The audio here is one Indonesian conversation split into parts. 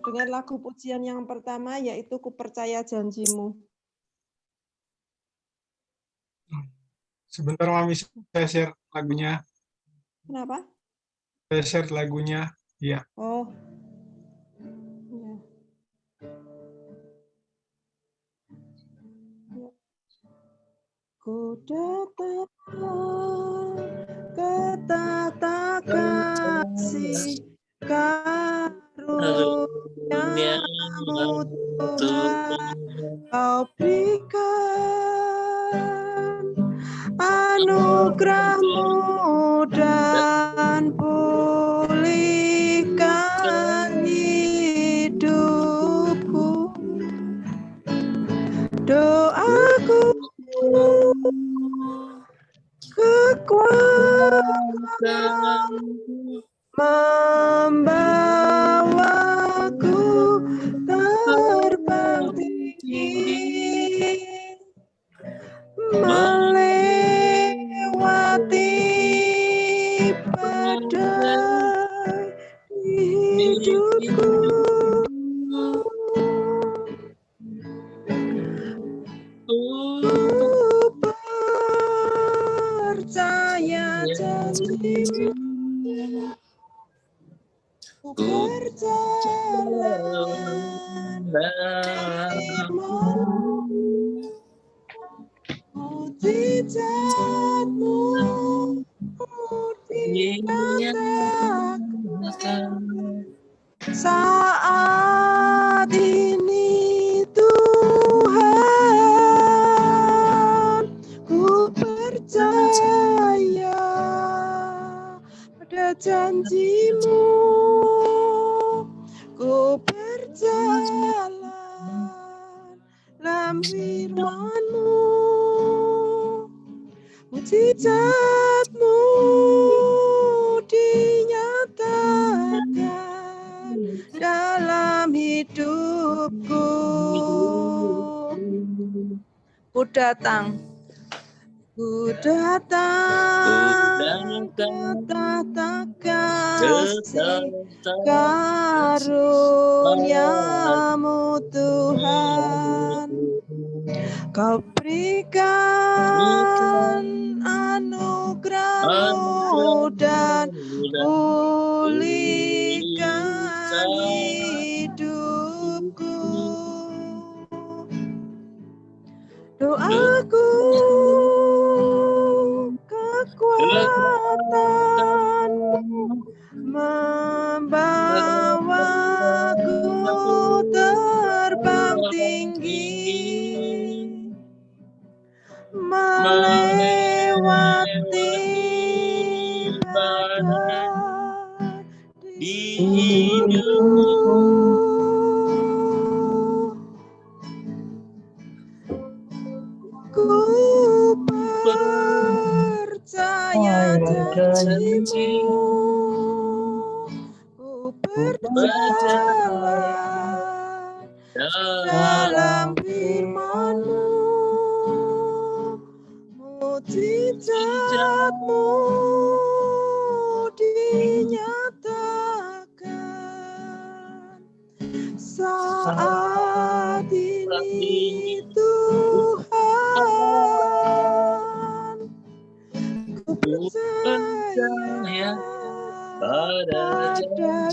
dengan lagu pujian yang pertama, yaitu Ku Percaya Janjimu. Sebentar Mami, saya share lagunya. Kenapa? Saya share lagunya. Iya. Oh. Ya. Ya. Ku datang ke tata kasih karuniamu Tuhan, Kau berikan anugerah-Mu dan pulihkan hidupku. Doaku kekuatan membawaku terbang tinggi, melewati badai hidupku. Ku percaya janjimu, ku berjalan firman-Mu, mujizat-Mu dinyatakan saat ini Tuhan. Ku percaya pada janji-Mu, ku berjalan dalam firman-Mu, mujizat-Mu dinyatakan dalam hidupku. Ku datang ke tata kasih karunia-Mu Tuhan, Kau berikan anugerah-Mu dan pulihkan hidupku. Doaku kekuatan membawaku terbang tinggi, melewati badai di hidupku. Ku percaya janji-Mu, ku berjalan dalam firman-Mu, mujizat-Mu dinyatakan saat ini Tuhan. Ku percaya pada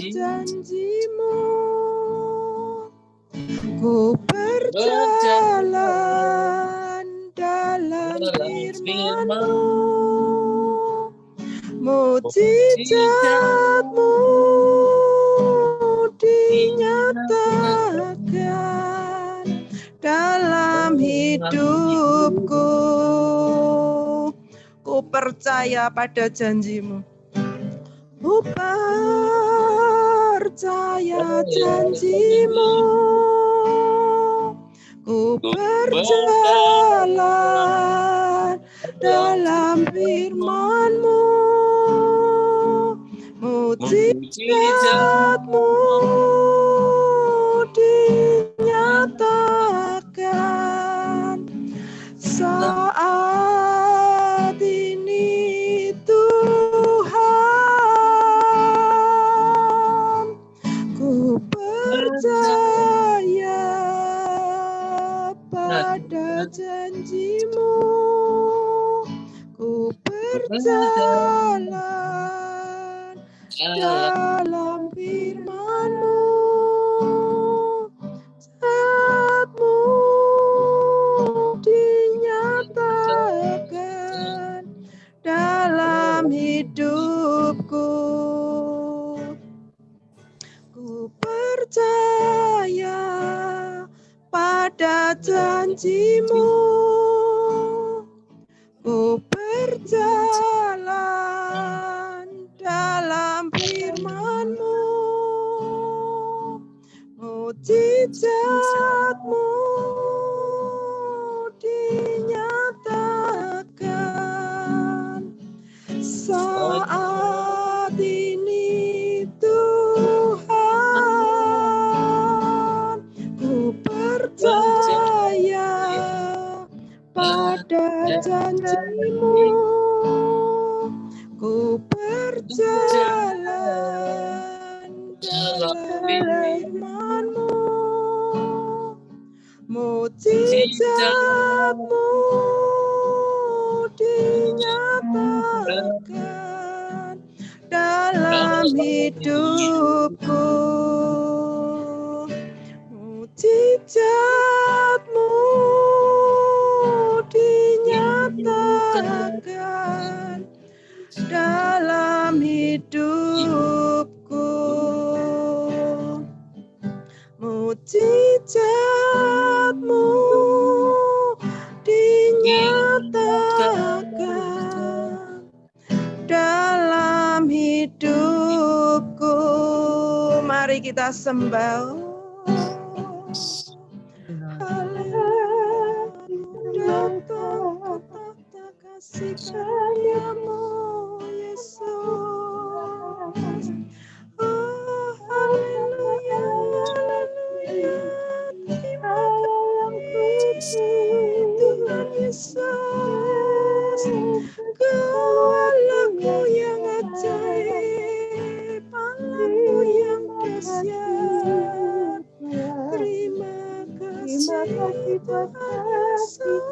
janji-Mu, ku berjalan dalam firman-Mu, mujizat-Mu dinyatakan dalam hidupku. Ku percaya pada janji-Mu, ku percaya janji-Mu, ku berjalan dalam firman-Mu, mujizat-Mu dinyatakan saat ini Tuhan. Ku percaya percaya pada janjimu, ku berjalan dalam firman-Mu, saat-Mu dinyatakan dalam hidupku. Ku percaya pada janji-Mu, ku berjalan dalam firman-Mu, mujizat-Mu dinyatakan saat ini Tuhan. Ku percaya pada janji-Mu, ku berjalan dalam firman-Mu, mujizat-Mu dinyatakan dalam hidupku. Mujizat-Mu dinyatakan dalam hidupku. Mujizat-Mu dinyatakan dalam hidupku. Mari kita sembah. Datang kata kasih karya-Mu, Yesus. Oh, haleluya, haleluya. Terima kasih Tuhan Yesus. Kau Allahku yang ajaib, Allahku yang dahsyat. Terima kasih Tuhan Yesus.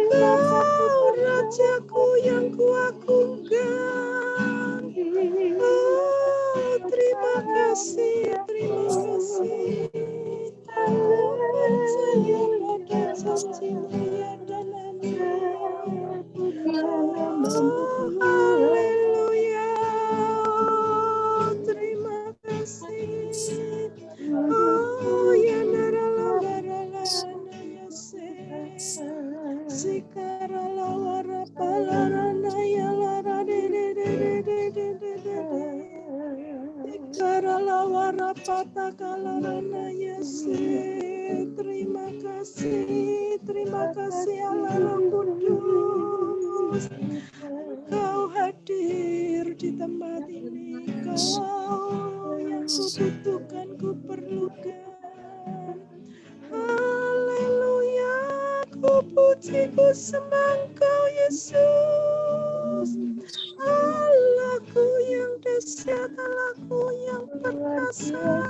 Kau Rajaku yang kuagungkan. Oh, terima kasih, terima kasih. Aku percaya pada janji-Mu yang dalam hidup. Oh, haleluya. Oh, terima kasih. Oh, ya nara-lara-lara ya sikara wara-palarana ya lara sikara wara-patakalarana ya terima kasih Allah Roh Kudus. Kau hadir di tempat ini, Kau yang kubutuhkan, kuperlukan. Haleluya, ku puji, ku sembah Engkau Yesus. Allahku yang dahsyat, Allahku yang perkasa.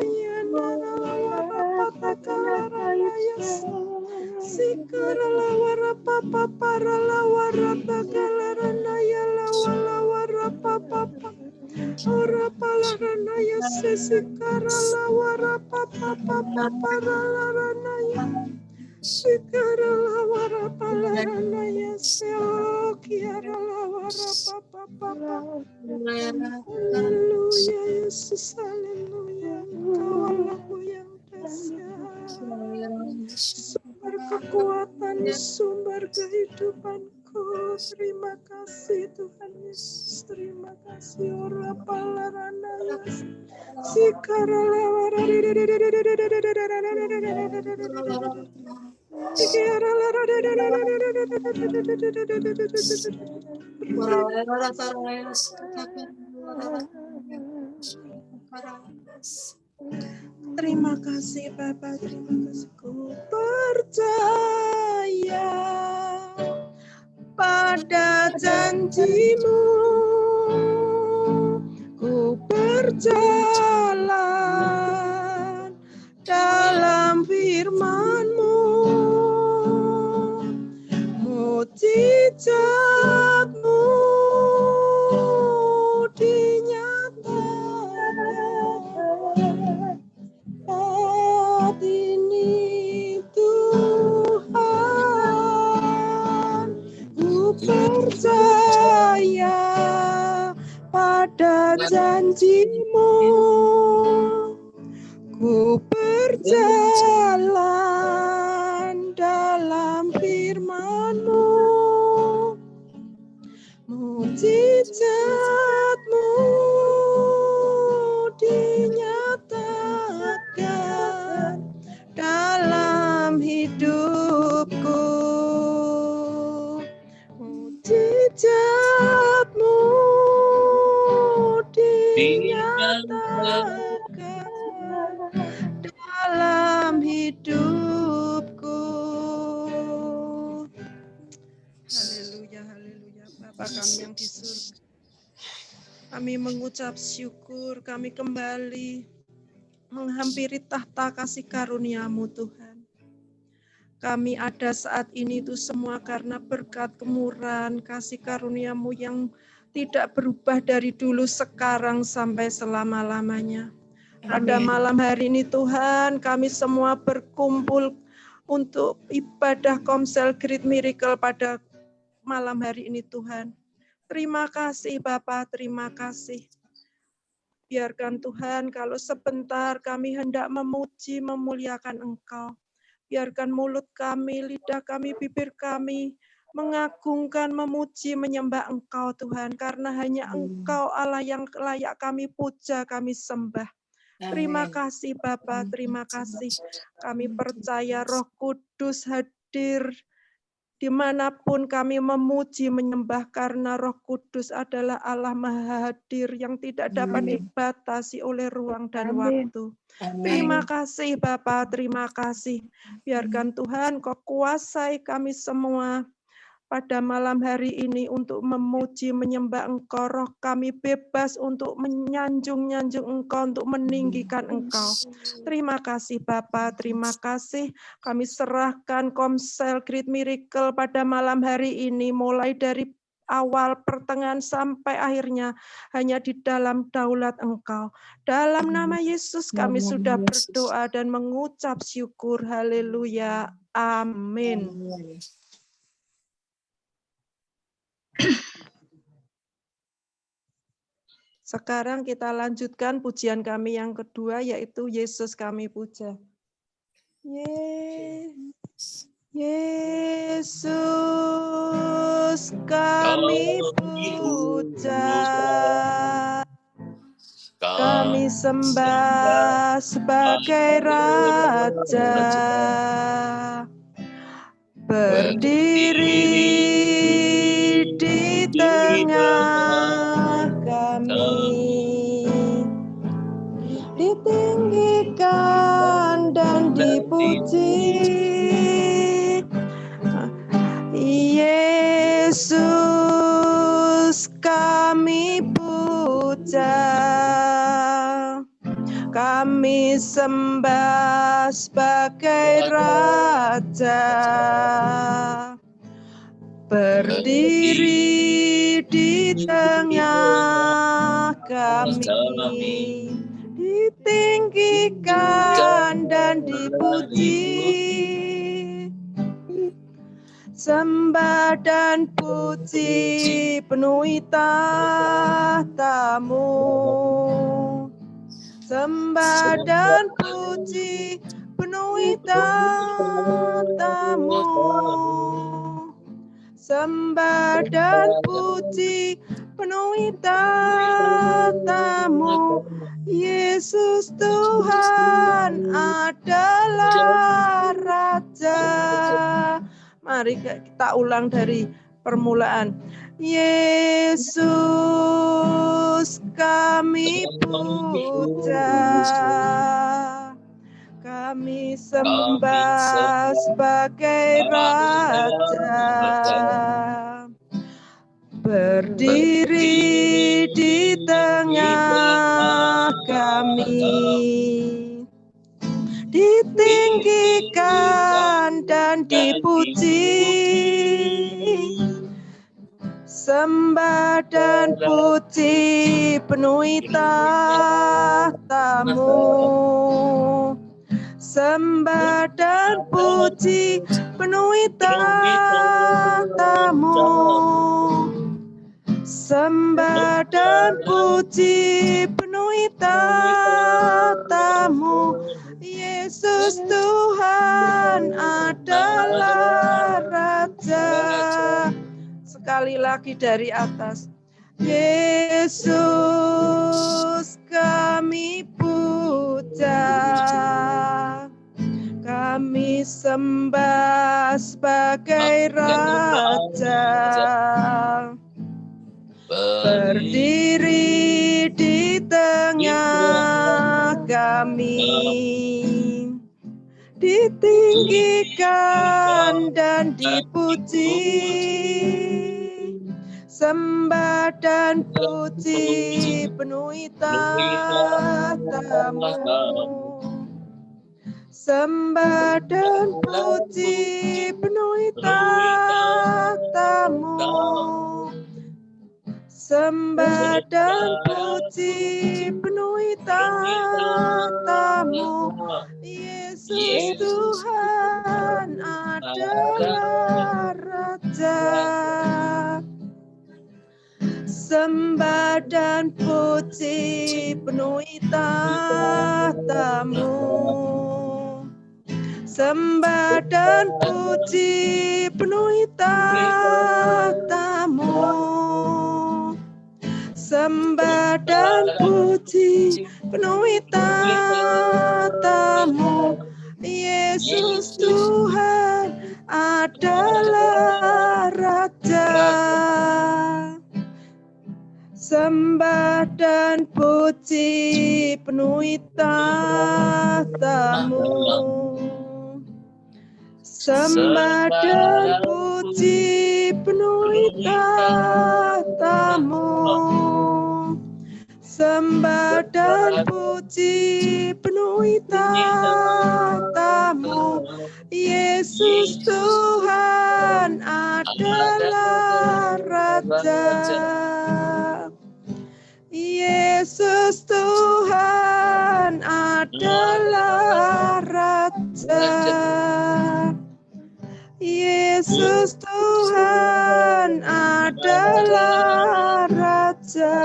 Ya narawaratakalarana Yesus. Sikaralawarapapaparawaratakalarana ya lawalawarapapapa. Ora palarana ya sikaralawarapapapaparalarana ya. Sikaralawarapalalarana ya seokiaralawarapapapapa. Haleluya Yesus, haleluya. Engkau Allahku yang dahsyat, sumber kekuatan, sumber kehidupanku. Terima kasih Tuhan Yesus, terima kasih. Ora palarana ya sikaralawara terima kasih Bapa, terima kasih. Ku percaya pada janji-Mu, ku berjalan firman-Mu, mujizat-Mu dinyatakan saat ini Tuhan. Ku percaya pada janji-Mu, ku berjalan dalam firman-Mu, mujizat-Mu dinyatakan dalam hidupku, mujizat-Mu dinyatakan dalam hidupku. Haleluya, haleluya. Bapa kami yang di surga, kami mengucap syukur, kami kembali menghampiri tahta kasih karunia-Mu Tuhan. Kami ada saat ini itu semua karena berkat kemurahan kasih karunia-Mu yang tidak berubah dari dulu, sekarang, sampai selama-lamanya. Pada malam hari ini Tuhan, kami semua berkumpul untuk ibadah Komsel Great Miracle pada malam hari ini Tuhan. Terima kasih Bapa, terima kasih. Biarkan Tuhan kalau sebentar kami hendak memuji, memuliakan Engkau. Biarkan mulut kami, lidah kami, bibir kami mengagungkan, memuji, menyembah Engkau Tuhan. Karena hanya Engkau Allah yang layak kami puja, kami sembah. Terima kasih Bapa, terima kasih. Kami percaya Roh Kudus hadir dimanapun kami memuji, menyembah, karena Roh Kudus adalah Allah Maha Hadir yang tidak dapat dibatasi oleh ruang dan waktu. Terima kasih Bapa, terima kasih. Biarkan Tuhan Kau kuasai kami semua pada malam hari ini untuk memuji, menyembah Engkau. Roh kami bebas untuk menyanjung-nyanjung Engkau, untuk meninggikan Engkau. Terima kasih Bapa, terima kasih. Kami serahkan Komsel Great Miracle pada malam hari ini, mulai dari awal, pertengahan, sampai akhirnya hanya di dalam daulat Engkau. Dalam nama Yesus kami sudah berdoa dan mengucap syukur. Haleluya. Amin. Sekarang kita lanjutkan pujian kami yang kedua, yaitu Yesus kami puja. Yesus kami puja, kami sembah sebagai Raja, berdiri di tengah kami, ditinggikan dan dipuji. Yesus kami puja, kami sembah sebagai Raja, berdiri di tengah kami, ditinggikan dan dipuji. Sembah dan puji penuhi tahta-Mu, sembah dan puji penuhi tahta-Mu, sembah dan puji penuhi tahta-Mu. Yesus Tuhan adalah Raja. Mari kita ulang dari permulaan. Yesus kami puja, kami sembah sebagai Raja, berdiri di tengah kami, ditinggikan dan dipuji, sembah dan puji penuhi tahta-Mu, sembah dan puji penuhi tahta-Mu, sembah dan puji penuhi tahta-Mu. Yesus Tuhan adalah Raja. Sekali lagi dari atas. Yesus kami puja, kami sembah sebagai Raja. Berdiri di tengah kami, ditinggikan dan dipuji, sembah dan puji penuhi tahta-Mu, sembah dan puji penuhi tahta-Mu, sembah dan puji penuhi tahta-Mu. Yesus Tuhan adalah Raja. Sembah dan puji penuhi tahta-Mu, sembah dan puji penuhi tahta-Mu, sembah dan puji penuhi tahta-Mu. Yesus Tuhan adalah Raja. Sembah dan puji penuhi tahta-Mu, sembah dan puji penuhi tahta-Mu, sembah dan puji penuhi tahta-Mu. Yesus Tuhan adalah Raja. Yesus Tuhan adalah Raja. Yesus Tuhan adalah Raja.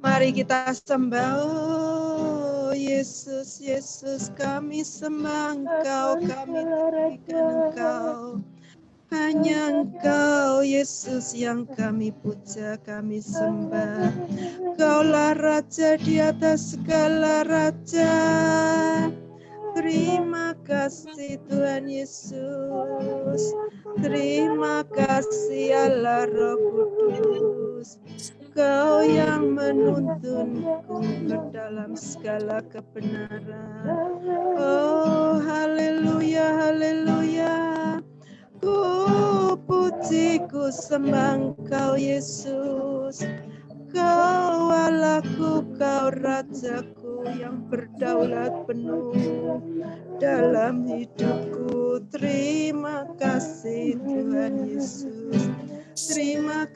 Mari kita sembah. Oh Yesus, Yesus, kami sembah Engkau, kami tinggikan Engkau. Hanya Engkau, Yesus, yang kami puja, kami sembah. Engkaulah Raja di atas segala raja. Terima kasih Tuhan Yesus. Terima kasih Allah Roh Kudus. Engkau yang menuntunku ke dalam segala kebenaran. Oh, haleluya, haleluya. Ku puji, ku sembah Engkau Yesus. Kau Allahku, Kau Rajaku yang berdaulat penuh dalam hidupku. Terima kasih Tuhan Yesus. Terima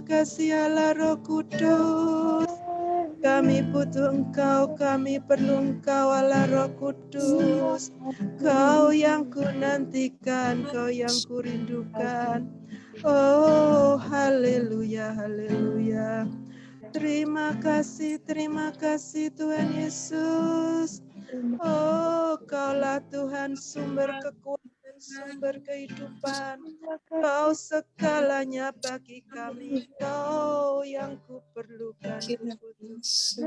kasih Allah Roh Kudus. Kami butuh Engkau, kami perlu Engkau Allah Roh Kudus. Kau yang ku nantikan, Kau yang ku rindukan. Oh, haleluya, haleluya. Terima kasih Tuhan Yesus. Oh, Kaulah Tuhan sumber kekuatan, sumber kehidupan. Kau segalanya bagi kami. Kau yang kuperlukan, kubutuhkan.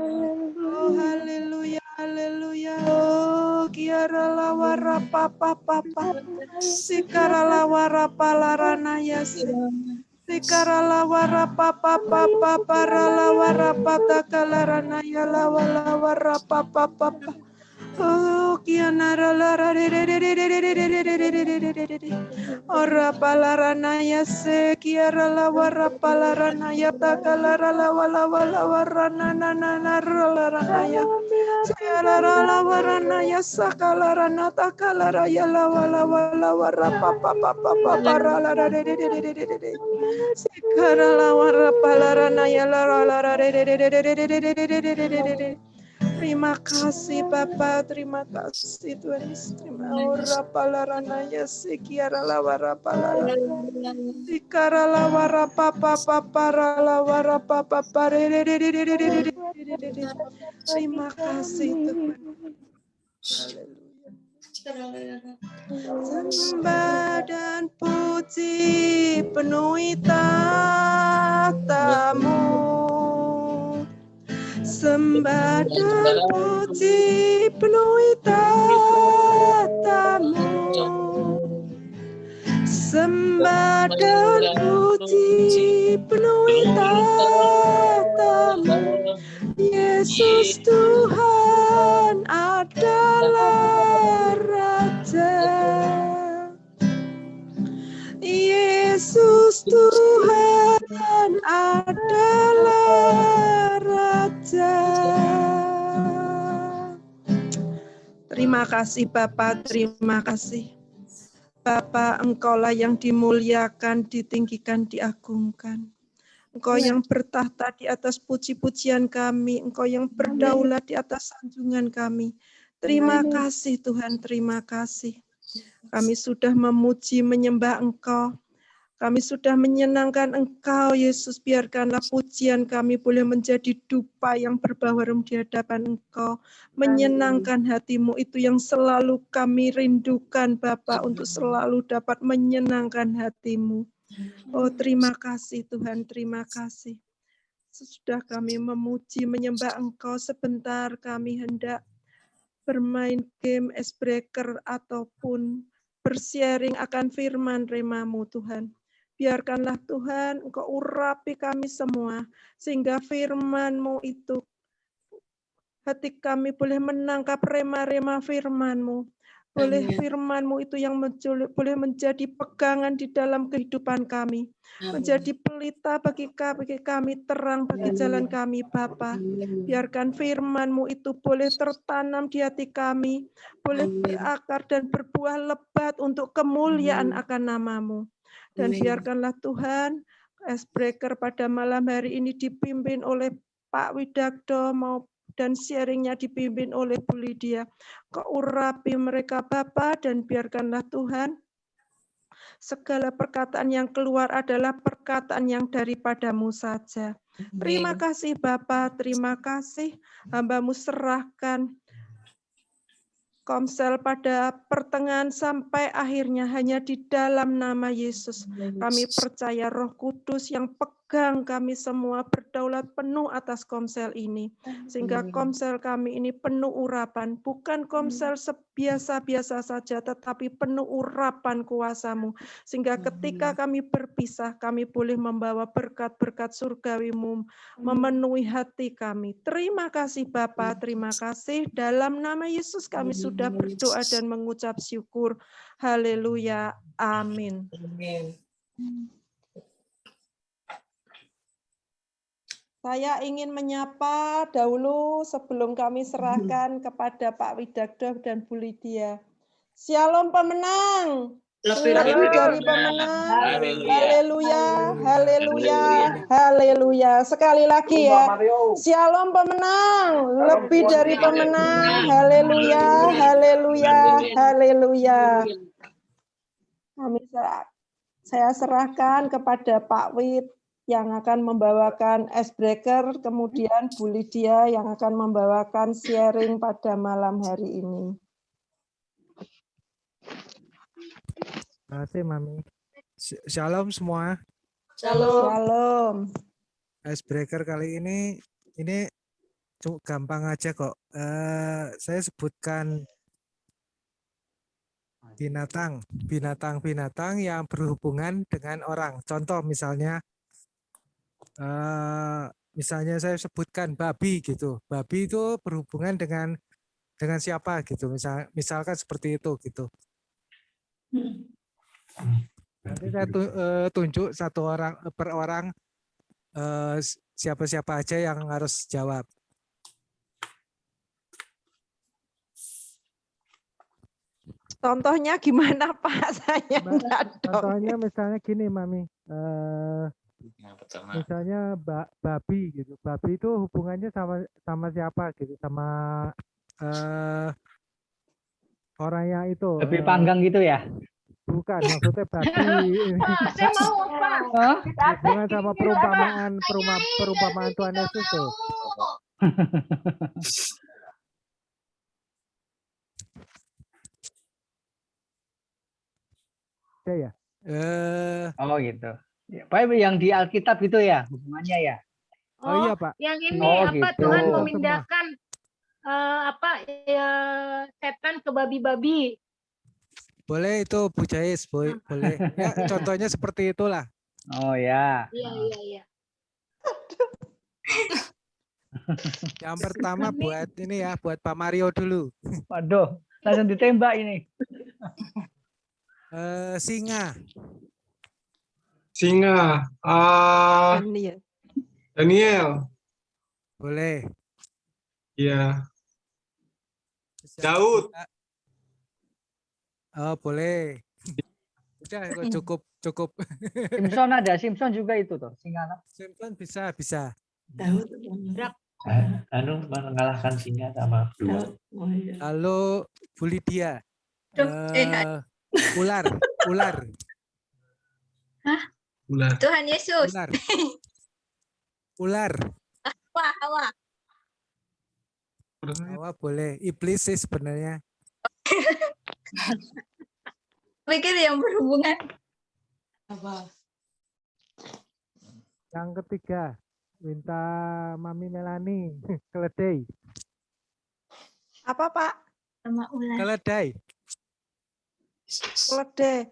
Oh, haleluya, haleluya. Oh, kiara lawara papa papa. Sikara lawara palarana yasi. Sikara lawara papa papa para lawara pata kalarana ya lawara papa papa. Oh, kianara lara de de de de de de de de de de de de de de de. Ora palarana ya se kiara la wara palarana ya takalara la wala wala warana na na na larana ya. Kiara la warana ya sakalarana takalara ya la wala wala wara pa pa pa pa pa para la de de de de de de de. Sikara la wara palarana ya la la de de de de de de de de de de de de de. Terima kasih Bapa, terima kasih Tuhan Yesus. Terima ora palaranaya sekiara lawara palala. Sikara lawara papa papa lawara papa pare. Terima kasih Tuhan. Haleluya. Sembah dan puji penuhi tahta-Mu. Sembah dan puji penuhi tahta-Mu. Sembah dan puji penuhi tahta-Mu. Yesus Tuhan adalah Raja. Yesus Tuhan adalah Raja. Terima kasih Bapa, terima kasih. Bapa, Engkaulah yang dimuliakan, ditinggikan, diagungkan. Engkau yang bertahta di atas puji-pujian kami, Engkau yang berdaulat di atas sanjungan kami. Terima kasih Tuhan, terima kasih. Kami sudah memuji, menyembah Engkau. Kami sudah menyenangkan Engkau, Yesus. Biarkanlah pujian kami boleh menjadi dupa yang berbaharum di hadapan Engkau. Menyenangkan hati-Mu itu yang selalu kami rindukan, Bapa, untuk selalu dapat menyenangkan hati-Mu. Oh, terima kasih Tuhan, terima kasih. Sesudah kami memuji, menyembah Engkau, sebentar kami hendak bermain game icebreaker ataupun bersharing akan firman rema-Mu Tuhan. Biarkanlah Tuhan Engkau urapi kami semua, sehingga firman-Mu itu, hati kami boleh menangkap rema-rema firman-Mu. Boleh firman-Mu itu yang boleh menjadi pegangan di dalam kehidupan kami. Menjadi pelita bagi kami, terang bagi jalan kami, Bapa. Biarkan firman-Mu itu boleh tertanam di hati kami, boleh berakar dan berbuah lebat untuk kemuliaan akan nama-Mu. Dan biarkanlah Tuhan, icebreaker pada malam hari ini dipimpin oleh Pak Widakdo dan sharingnya dipimpin oleh Bu Lydia. Kau urapi mereka Bapa, dan biarkanlah Tuhan segala perkataan yang keluar adalah perkataan yang daripada-Mu saja. Terima kasih Bapa, terima kasih. Hamba-Mu serahkan Komsel pada pertengahan sampai akhirnya hanya di dalam nama Yesus. Kami percaya Roh Kudus yang pegang kami semua berdaulat penuh atas Komsel ini. Sehingga Komsel kami ini penuh urapan. Bukan Komsel biasa-biasa saja, tetapi penuh urapan kuasa-Mu. Sehingga ketika kami berpisah, kami boleh membawa berkat-berkat surgawi-Mu memenuhi hati kami. Terima kasih Bapa, terima kasih. Dalam nama Yesus kami sudah berdoa dan mengucap syukur. Haleluya. Amin. Saya ingin menyapa dahulu sebelum kami serahkan kepada Pak Widakdo dan Bu Lydia. Shalom pemenang. Lebih dari pemenang. Haleluya, haleluya, haleluya. Sekali lagi ya. Shalom pemenang, lebih dari pemenang. Haleluya, haleluya, haleluya. Saya serahkan kepada Pak Wid yang akan membawakan icebreaker, kemudian Bu Lydia yang akan membawakan sharing pada malam hari ini. Terima kasih Mami. Shalom semua. Shalom. Icebreaker kali ini gampang aja kok. Saya sebutkan binatang yang berhubungan dengan orang. Contoh misalnya saya sebutkan babi gitu. Babi itu berhubungan dengan dengan siapa gitu. Misalkan seperti itu gitu. Nanti saya tunjuk satu orang per orang siapa-siapa aja yang harus jawab. Contohnya gimana Pak? Saya enggak dong. Contohnya misalnya gini, Mami. Misalnya babi gitu. Babi itu hubungannya sama siapa gitu? Sama orangnya itu. Babi panggang gitu ya? Bukan, maksudnya babi. Saya mau apa? Hubungan sama perumpamaan Tuhan Yesus tuh. Ya. Oh gitu. Ya, Pak, yang di Alkitab itu ya hubungannya ya? Oh iya, Pak. Yang ini Oh, apa gitu. Tuhan Semua. memindahkan setan ke babi-babi. Boleh itu Bu Jais, boleh. Ya, contohnya seperti itulah. Oh ya. Iya. Yang pertama buat ini ya, buat Pak Mario dulu. Waduh, langsung ditembak ini. Singa. Singa. Daniel. Daniel. Boleh. Iya. Bisa Daud. juga. Oh, boleh. Udah cukup. Simpson ada, Simpson juga itu tuh, singa. Simpson bisa. Daud mengalahkan singa sama beruang. Lalu Bu Lydia. Ular. Ular. Tuhan Yesus. Ular. Hawa. Hawa boleh. Iblis sih sebenarnya. Pikir yang berhubungan. Yang ketiga, minta Mami Melani. Keledai. Apa Pak? Sama ular. Keledai. Keledai.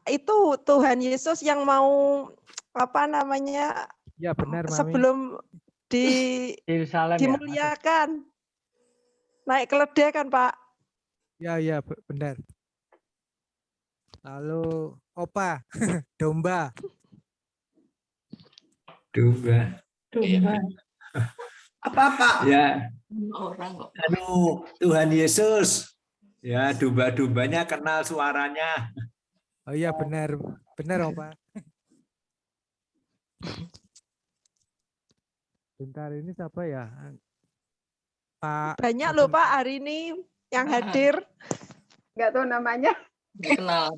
Itu Tuhan Yesus yang mau apa namanya? Ya benar, Mami. Sebelum Yerusalem ya. dimuliakan. Naik keledai kan Pak? Ya benar. Lalu opa, domba. Apa Pak? Ya, Orang kok. Tuhan Yesus. Ya, domba-dombanya kenal suaranya. Oh iya benar opa. Bentar ini siapa ya? Pak. Banyak loh Pak hari ini yang hadir. Nggak tahu namanya. Kenal.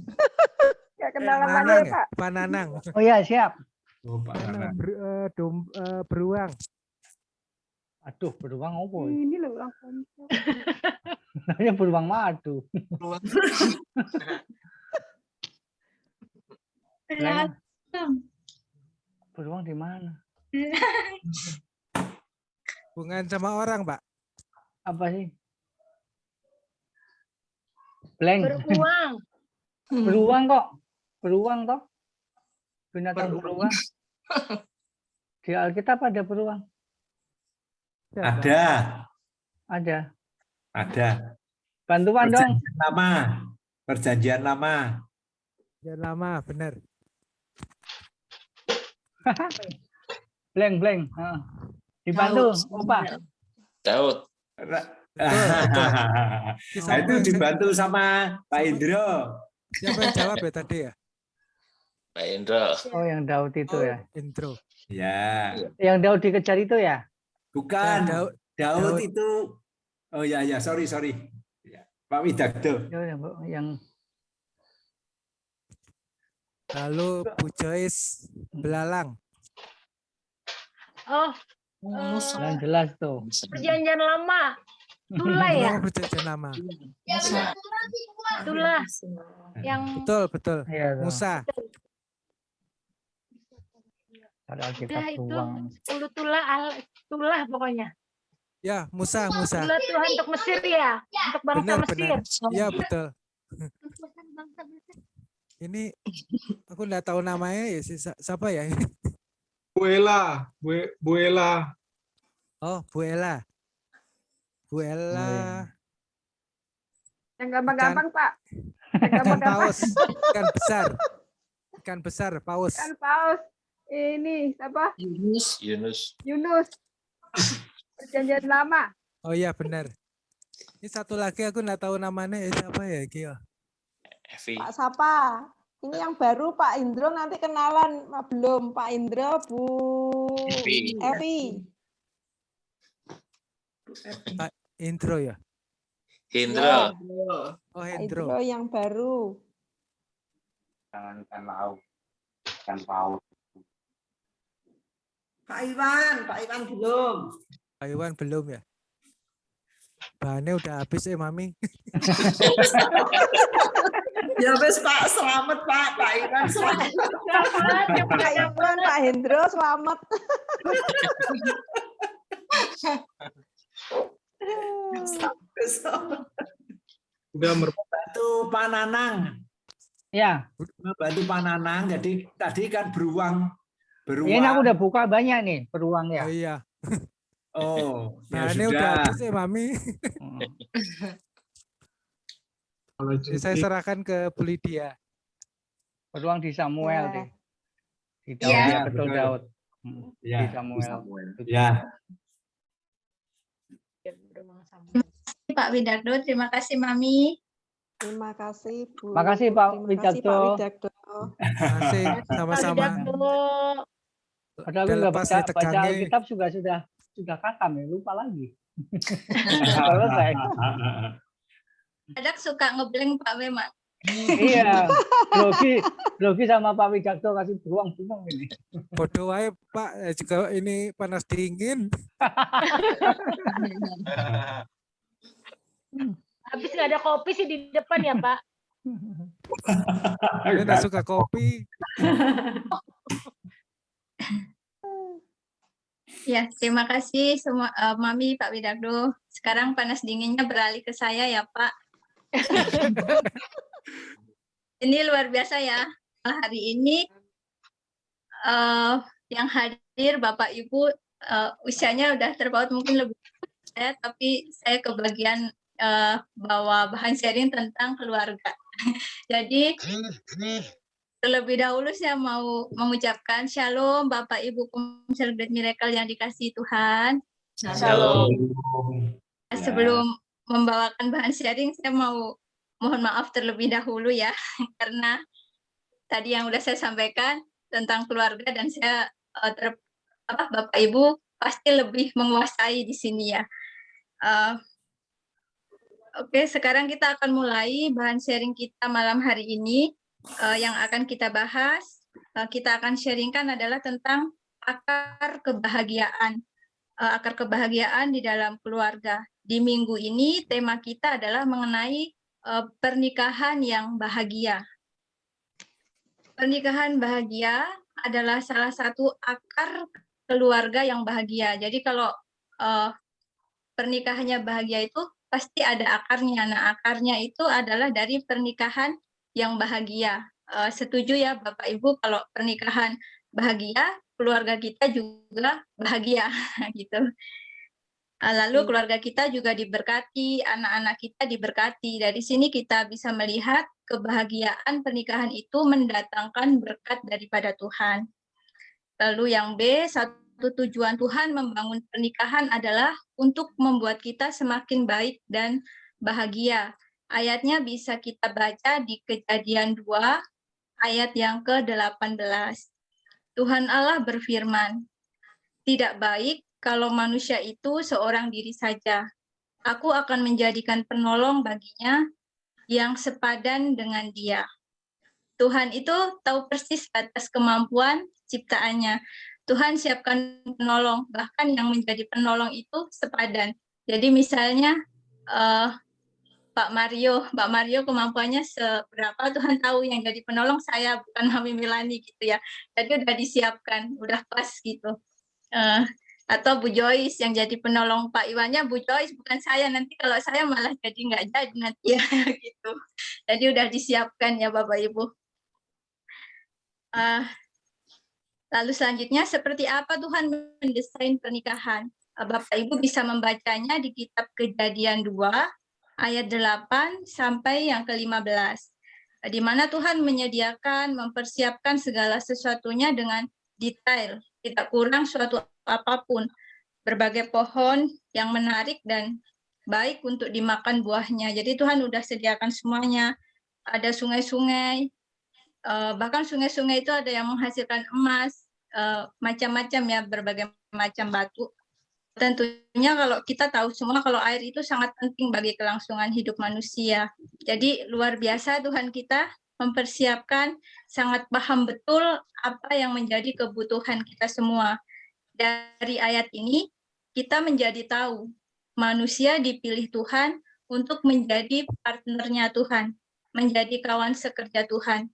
Nggak kenal namanya Nanang, ya, Pak. Pak Nanang. Oh ya, siap. Oh, Pak Nanang. Beruang. Aduh, beruang apa? Ini loh ulang tahun. Namanya beruang madu. Beruang di mana? Hubungan sama orang, Pak. Apa sih? Blank. Beruang. Beruang kok. Beruang toh. Binatang beruang. Di Alkitab ada beruang. Ada. Ada. Bantuan dong. Perjanjian lama. Ya lama, benar. Blank. Dibantu, Opa. Daud. Betul. Nah, itu dibantu sama Pak Indro. Siapa yang jawab ya tadi ya? Pak Indro. Oh, yang Daud itu ya. Intro. Ya, Yang Daud dikejar itu ya. bukan. Daud. Daud itu. Oh ya, sorry. Ya, Pak Widagdo. Yang Lalu Bu Joyce Belalang. Oh, yang jelas tuh. perjanjian lama. Tulah ya. Oh, perjanjian lama. Tulah yang Betul. Iya, tuh. Musa. Ada Alkitab tulah itu beruang. 10 tulah pokoknya. Ya, Musa. Tulah Tuhan untuk Mesir ya, untuk bangsa Mesir. Ya, betul. Ini aku nggak tahu namanya ya, siapa ya? Buela. Oh, Bu Ella. Bu Ella, Yang gampang-gampang, Pak. Yang ikan gampang-gampang. paus, ikan besar, paus. Kan paus. Ini siapa? Yunus. Yunus. Perjanjian lama. Oh iya benar. Ini satu lagi aku nggak tahu namanya siapa ya Kio. Evi. Pak Sapa. Ini yang baru Pak Indro nanti kenalan belum Pak Indro, Bu Evi. Pak Indro ya. Hendro. Oh Pak Hendro. Indro yang baru. Ikan laut, ikan paus. Pak Iwan belum. Pak Iwan belum ya. Bahannya udah habis Mami. Ya wes Pak, selamat Pak. Pak Iwan selamat. Pak Iwan, Pak Hendro selamat. Udah Batu Pananang. Ya, Batu Pananang. Jadi tadi kan beruang. ini aku udah buka banyak nih beruang ya. Oh iya. Oh, ya Bahannya udah sudah. habis Mami. kalau Jadi saya cuti serahkan ke Bu Lydia. Beruang di Samuel Ya. deh. Di Iya. Daud, Ya, betul betul. Daud. Ya, Di Samuel. ya. Pak Widardo, terima kasih Mami. Terima kasih Bu. Makasih, Pak Terima kasih Pak Widakdo. Widakdo. Masih sama-sama. Padahal Udah aku nggak lepas baca, nih tegangnya. Alkitab sudah khatam ya, lupa lagi. Selesai. Kadang suka ngeblank Pak memang. Iya, grogi sama Pak Widakdo kasih beruang-beruang ini. Bodoh wae Pak, juga ini panas dingin. Habis nggak ada kopi sih di depan ya Pak. Dia nggak suka kopi. Ya, terima kasih semua Mami, Pak Widardo. Sekarang panas dinginnya beralih ke saya ya Pak. Ini luar biasa ya. Hari ini yang hadir Bapak Ibu usianya udah terpaut mungkin lebih saya, tapi saya kebagian bawa bahan sharing tentang keluarga. Jadi terlebih dahulu saya mau mengucapkan Shalom Bapak Ibu Celebrate Miracle yang dikasihi Tuhan. Shalom. Sebelum membawakan bahan sharing, saya mau mohon maaf terlebih dahulu ya, karena tadi yang udah saya sampaikan tentang keluarga dan saya Bapak Ibu pasti lebih menguasai di sini ya. Oke, sekarang kita akan mulai bahan sharing kita malam hari ini. Yang akan kita bahas, kita akan sharingkan adalah tentang akar kebahagiaan. Akar kebahagiaan di dalam keluarga. Di minggu ini tema kita adalah mengenai pernikahan yang bahagia. Pernikahan bahagia adalah salah satu akar keluarga yang bahagia. Jadi kalau pernikahannya bahagia itu pasti ada akarnya. Nah, akarnya itu adalah dari pernikahan yang bahagia. Setuju ya Bapak Ibu kalau pernikahan bahagia, keluarga kita juga bahagia gitu. Lalu keluarga kita juga diberkati, anak-anak kita diberkati. Dari sini kita bisa melihat kebahagiaan pernikahan itu mendatangkan berkat daripada Tuhan. Lalu yang B, satu tujuan Tuhan membangun pernikahan adalah untuk membuat kita semakin baik dan bahagia. Ayatnya bisa kita baca di Kejadian 2 ayat yang ke-18. Tuhan Allah berfirman, "Tidak baik kalau manusia itu seorang diri saja. Aku akan menjadikan penolong baginya yang sepadan dengan dia." Tuhan itu tahu persis batas kemampuan ciptaannya. Tuhan siapkan penolong, bahkan yang menjadi penolong itu sepadan. Jadi misalnya Pak Mario kemampuannya seberapa Tuhan tahu, yang jadi penolong saya bukan Mami Milani gitu ya. Jadi udah disiapkan, udah pas gitu. Atau Bu Joyce yang jadi penolong Pak Iwannya Bu Joyce bukan saya, nanti kalau saya malah jadi nggak jadi nanti ya gitu. Jadi udah disiapkan ya Bapak Ibu. Lalu selanjutnya seperti apa Tuhan mendesain pernikahan? Bapak Ibu bisa membacanya di kitab Kejadian 2 ayat 8 sampai yang ke-15. Di mana Tuhan menyediakan, mempersiapkan segala sesuatunya dengan detail, tidak kurang suatu apapun. Berbagai pohon yang menarik dan baik untuk dimakan buahnya. Jadi Tuhan udah sediakan semuanya. Ada sungai-sungai, bahkan sungai-sungai itu ada yang menghasilkan emas, macam-macam ya, berbagai macam batu. Tentunya kalau kita tahu semua kalau air itu sangat penting bagi kelangsungan hidup manusia. Jadi luar biasa Tuhan kita mempersiapkan, sangat paham betul apa yang menjadi kebutuhan kita semua. Dari ayat ini kita menjadi tahu manusia dipilih Tuhan untuk menjadi partnernya Tuhan, menjadi kawan sekerja Tuhan.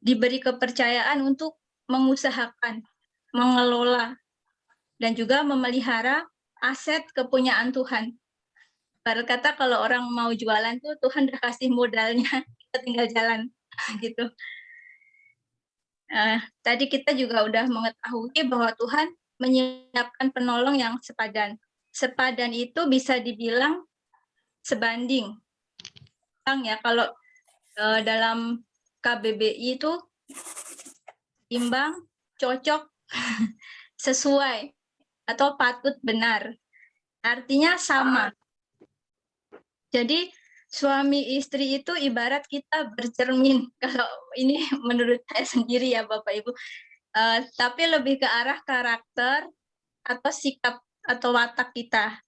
Diberi kepercayaan untuk mengusahakan, mengelola, dan juga memelihara aset kepunyaan Tuhan. Baru kata kalau orang mau jualan tuh Tuhan udah kasih modalnya, kita tinggal jalan gitu. Tadi kita juga udah mengetahui bahwa Tuhan menyiapkan penolong yang sepadan. Sepadan itu bisa dibilang sebanding. Ya kalau dalam KBBI itu imbang, cocok, sesuai, atau patut benar. Artinya sama. Jadi suami istri itu ibarat kita bercermin. Kalau ini menurut saya sendiri ya Bapak Ibu. Tapi lebih ke arah karakter atau sikap atau watak kita.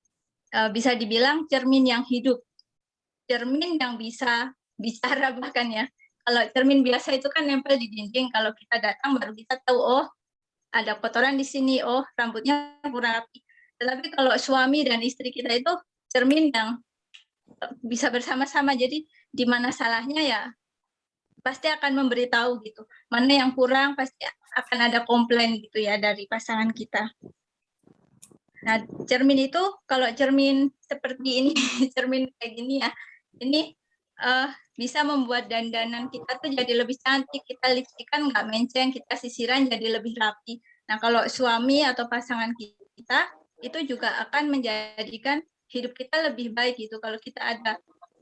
Bisa dibilang cermin yang hidup. Cermin yang bisa bicara bahkan ya. Kalau cermin biasa itu kan nempel di dinding. Kalau kita datang baru kita tahu, oh ada kotoran di sini, oh rambutnya kurang rapi. Tetapi kalau suami dan istri kita itu cermin yang bisa bersama-sama. Jadi di mana salahnya ya pasti akan memberitahu gitu. Mana yang kurang pasti akan ada komplain gitu ya dari pasangan kita. Nah, cermin itu kalau cermin seperti ini, cermin kayak gini ya, ini bisa membuat dandanan kita tuh jadi lebih cantik, kita lipstikan nggak menceng, kita sisiran jadi lebih rapi. Nah, kalau suami atau pasangan kita itu juga akan menjadikan hidup kita lebih baik gitu. Kalau kita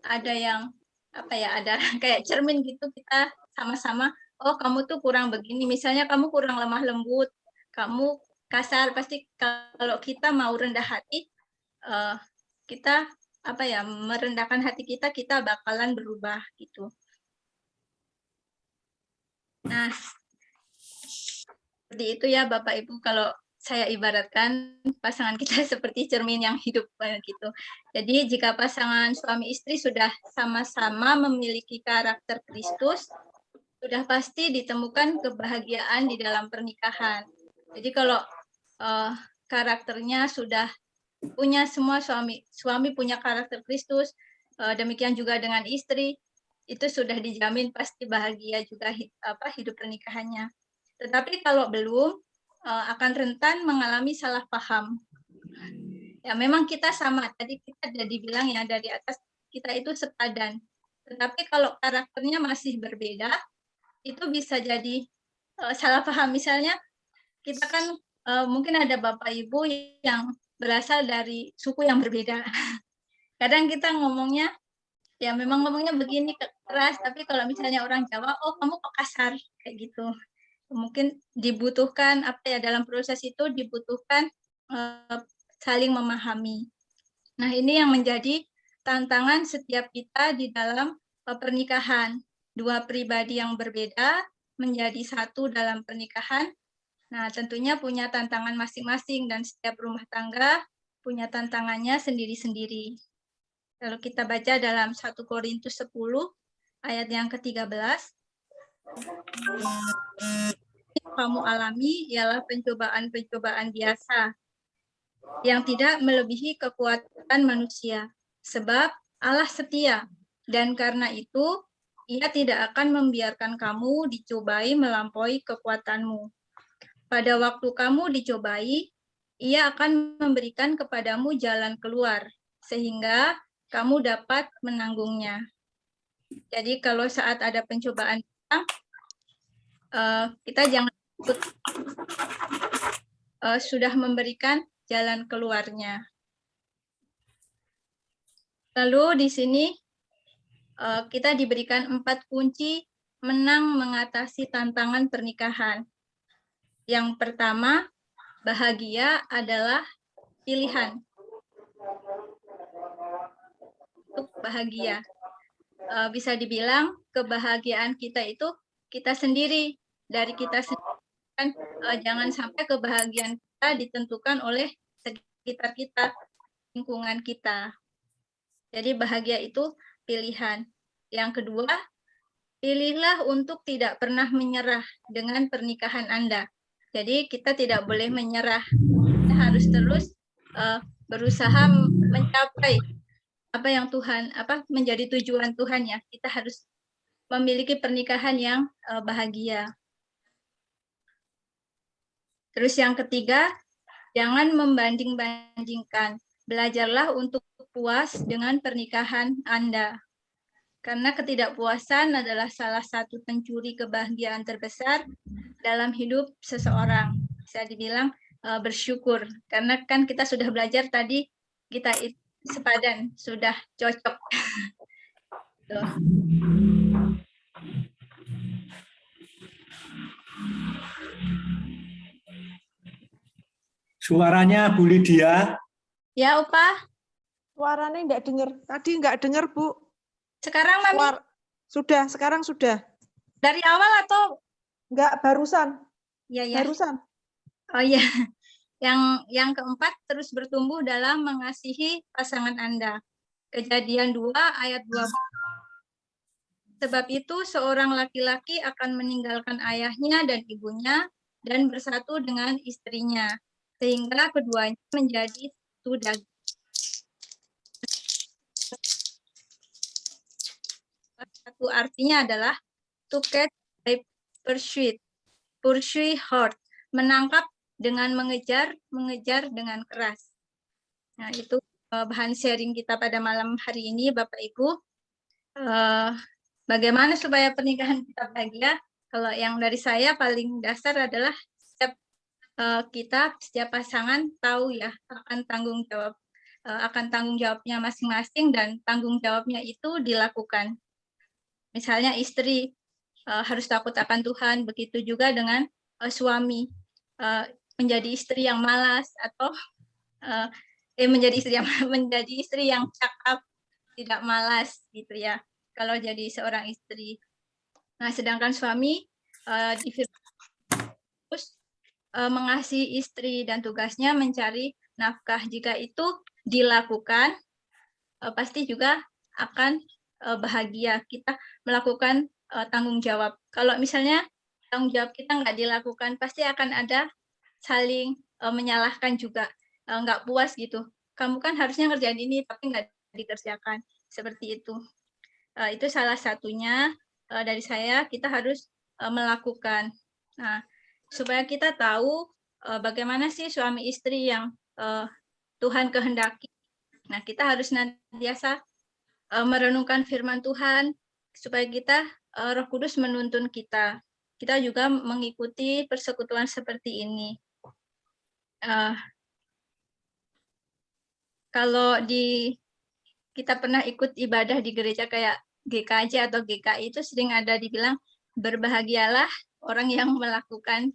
ada yang apa ya, ada kayak cermin gitu, kita sama-sama, oh kamu tuh kurang begini, misalnya kamu kurang lemah lembut, kamu kasar, pasti kalau kita mau rendah hati, kita apa ya, merendahkan hati kita bakalan berubah gitu. Nah, seperti itu ya Bapak Ibu, kalau saya ibaratkan pasangan kita seperti cermin yang hidup gitu. Jadi jika pasangan suami istri sudah sama-sama memiliki karakter Kristus, sudah pasti ditemukan kebahagiaan di dalam pernikahan. Jadi kalau karakternya sudah punya semua, suami punya karakter Kristus, demikian juga dengan istri, itu sudah dijamin pasti bahagia juga hidup pernikahannya. Tetapi kalau belum, akan rentan mengalami salah paham. Ya memang kita sama, tadi kita sudah dibilang ya dari atas, kita itu sepadan. Tetapi kalau karakternya masih berbeda, itu bisa jadi salah paham. Misalnya kita kan mungkin ada Bapak Ibu yang berasal dari suku yang berbeda. Kadang kita ngomongnya, ya memang ngomongnya begini keras, tapi kalau misalnya orang Jawa, oh kamu kok kasar, kayak gitu. Mungkin dibutuhkan apa ya, dalam proses itu dibutuhkan saling memahami. Nah ini yang menjadi tantangan setiap kita di dalam pernikahan. Dua pribadi yang berbeda menjadi satu dalam pernikahan. Nah, tentunya punya tantangan masing-masing dan setiap rumah tangga punya tantangannya sendiri-sendiri. Kalau kita baca dalam 1 Korintus 10 ayat yang ke-13, kamu alami ialah pencobaan-pencobaan biasa yang tidak melebihi kekuatan manusia. Sebab Allah setia dan karena itu Ia tidak akan membiarkan kamu dicobai melampaui kekuatanmu. Pada waktu kamu dicobai, Ia akan memberikan kepadamu jalan keluar, sehingga kamu dapat menanggungnya. Jadi kalau saat ada pencobaan, kita jangan sudah memberikan jalan keluarnya. Lalu di sini kita diberikan 4 kunci menang mengatasi tantangan pernikahan. Yang pertama, bahagia adalah pilihan. Untuk bahagia. Bisa dibilang kebahagiaan kita itu kita sendiri. Dari kita sendiri. Jangan sampai kebahagiaan kita ditentukan oleh sekitar kita, lingkungan kita. Jadi bahagia itu pilihan. Yang kedua, pilihlah untuk tidak pernah menyerah dengan pernikahan Anda. Jadi kita tidak boleh menyerah. Kita harus terus berusaha mencapai apa yang Tuhan, menjadi tujuan Tuhan ya. Kita harus memiliki pernikahan yang bahagia. Terus yang ketiga, jangan membanding-bandingkan. Belajarlah untuk puas dengan pernikahan Anda. Karena ketidakpuasan adalah salah satu pencuri kebahagiaan terbesar dalam hidup seseorang. Bisa dibilang bersyukur. Karena kan kita sudah belajar tadi, kita sepadan, sudah cocok. Tuh. Suaranya Bu Lydia. Ya, Opa. Suaranya enggak dengar. Tadi enggak dengar, Bu. Sekarang, Mami? Sudah, sekarang sudah. Dari awal atau? Enggak, barusan. Ya, ya. Barusan. Oh iya. Yang keempat, terus bertumbuh dalam mengasihi pasangan Anda. Kejadian 2 ayat 20. Sebab itu seorang laki-laki akan meninggalkan ayahnya dan ibunya dan bersatu dengan istrinya, sehingga keduanya menjadi satu daging. Satu artinya adalah to catch by pursue hard, menangkap dengan mengejar dengan keras. Nah, itu bahan sharing kita pada malam hari ini, Bapak Ibu. Bagaimana supaya pernikahan kita bahagia? Kalau yang dari saya paling dasar adalah setiap pasangan tahu ya akan tanggung jawabnya masing-masing, dan tanggung jawabnya itu dilakukan. Misalnya istri harus takut akan Tuhan, begitu juga dengan suami, menjadi istri yang malas atau menjadi istri yang cakap, tidak malas gitu ya. Kalau jadi seorang istri. Nah, sedangkan suami mengasihi istri dan tugasnya mencari nafkah. Jika itu dilakukan, pasti juga akan bahagia. Kita melakukan tanggung jawab. Kalau misalnya tanggung jawab kita nggak dilakukan, pasti akan ada saling menyalahkan juga, nggak puas gitu. Kamu kan harusnya ngerjain ini, tapi nggak dikerjakan. Seperti itu. Itu salah satunya dari saya, kita harus melakukan. Nah, supaya kita tahu bagaimana sih suami istri yang Tuhan kehendaki. Nah, kita harus senantiasa merenungkan firman Tuhan, supaya kita Roh Kudus menuntun kita. Kita juga mengikuti persekutuan seperti ini. Kalau kita pernah ikut ibadah di gereja kayak GKJ atau GKI, itu sering ada dibilang berbahagialah orang yang melakukan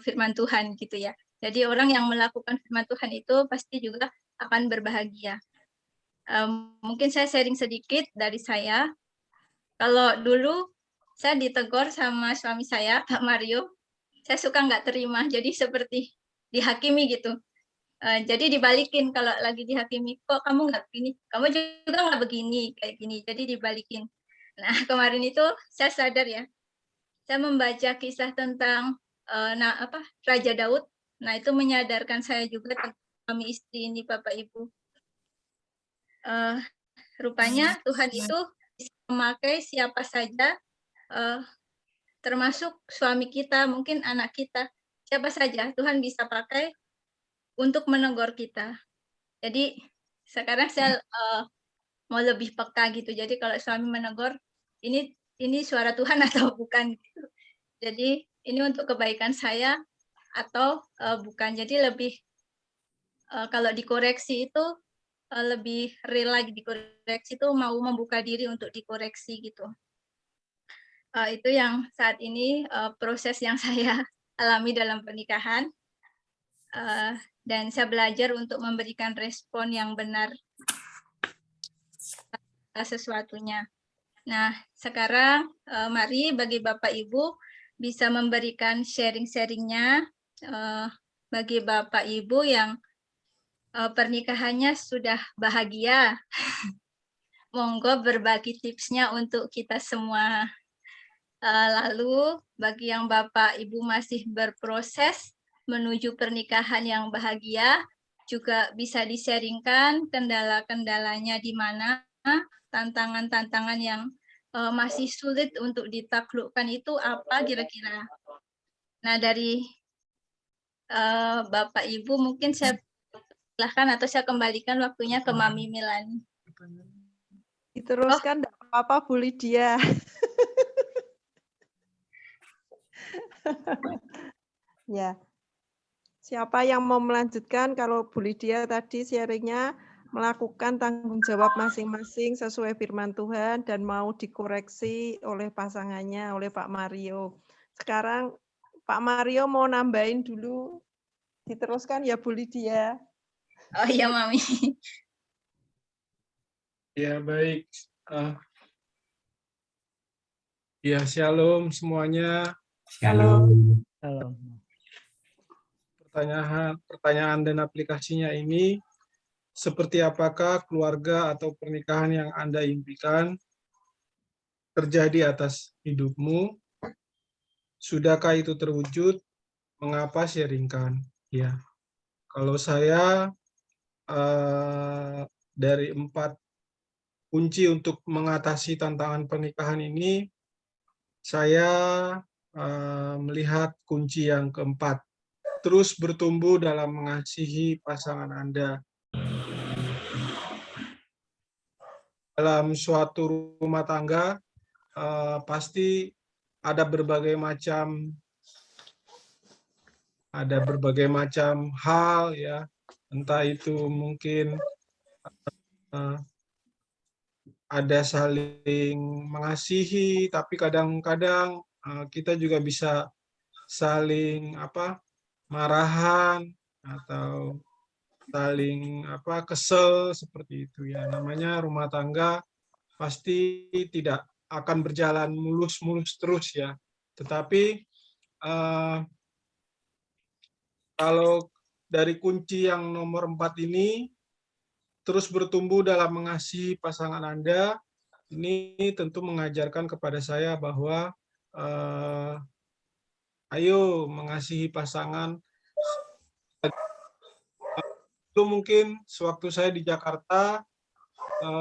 firman Tuhan gitu ya. Jadi orang yang melakukan firman Tuhan itu pasti juga akan berbahagia. Mungkin saya sharing sedikit dari saya. Kalau dulu saya ditegur sama suami saya, Pak Mario, saya suka nggak terima, jadi seperti dihakimi gitu. Jadi dibalikin kalau lagi dihakimi, kok kamu nggak begini, kamu juga nggak begini, kayak gini. Jadi dibalikin. Nah, kemarin itu saya sadar ya, saya membaca kisah tentang Raja Daud. Nah, itu menyadarkan saya juga tentang suami istri ini, Bapak Ibu. Rupanya Tuhan itu bisa memakai siapa saja, termasuk suami kita, mungkin anak kita, siapa saja Tuhan bisa pakai untuk menegur kita. Jadi sekarang saya mau lebih peka gitu. Jadi kalau suami menegur, ini suara Tuhan atau bukan gitu. Jadi ini untuk kebaikan saya atau bukan. Jadi lebih kalau dikoreksi itu lebih real lagi, dikoreksi itu mau membuka diri untuk dikoreksi gitu. Itu yang saat ini proses yang saya alami dalam pernikahan, dan saya belajar untuk memberikan respon yang benar sesuatunya. Nah, sekarang mari bagi Bapak Ibu bisa memberikan sharing-sharingnya bagi Bapak Ibu yang pernikahannya sudah bahagia. Monggo berbagi tipsnya untuk kita semua. Lalu bagi yang Bapak Ibu masih berproses menuju pernikahan yang bahagia, juga bisa di-sharingkan kendala-kendalanya di mana, tantangan-tantangan yang masih sulit untuk ditaklukkan itu apa kira-kira. Nah, dari Bapak Ibu mungkin saya silahkan atau saya kembalikan waktunya ke Mami Milani. Diteruskan enggak apa-apa Bu Lydia. Ya. Siapa yang mau melanjutkan? Kalau Bu Lydia tadi sharingnya melakukan tanggung jawab masing-masing sesuai firman Tuhan dan mau dikoreksi oleh pasangannya, oleh Pak Mario. Sekarang Pak Mario mau nambahin dulu. Diteruskan ya Bu Lydia. Oh iya Mami. Ya, baik. Ya, shalom semuanya. Shalom. Halo. Pertanyaan dan aplikasinya ini, seperti apakah keluarga atau pernikahan yang Anda impikan terjadi atas hidupmu? Sudahkah itu terwujud? Mengapa sharingkan? Ya, kalau saya dari 4 kunci untuk mengatasi tantangan pernikahan ini, saya melihat kunci yang keempat, terus bertumbuh dalam mengasihi pasangan Anda. Dalam suatu rumah tangga, pasti ada berbagai macam hal ya, entah itu mungkin ada saling mengasihi, tapi kadang-kadang kita juga bisa saling marahan atau saling kesel seperti itu ya. Namanya rumah tangga pasti tidak akan berjalan mulus-mulus terus ya. Tetapi kalau dari kunci yang nomor 4 ini, terus bertumbuh dalam mengasihi pasangan Anda, ini tentu mengajarkan kepada saya bahwa ayo mengasihi pasangan. Dulu mungkin sewaktu saya di Jakarta,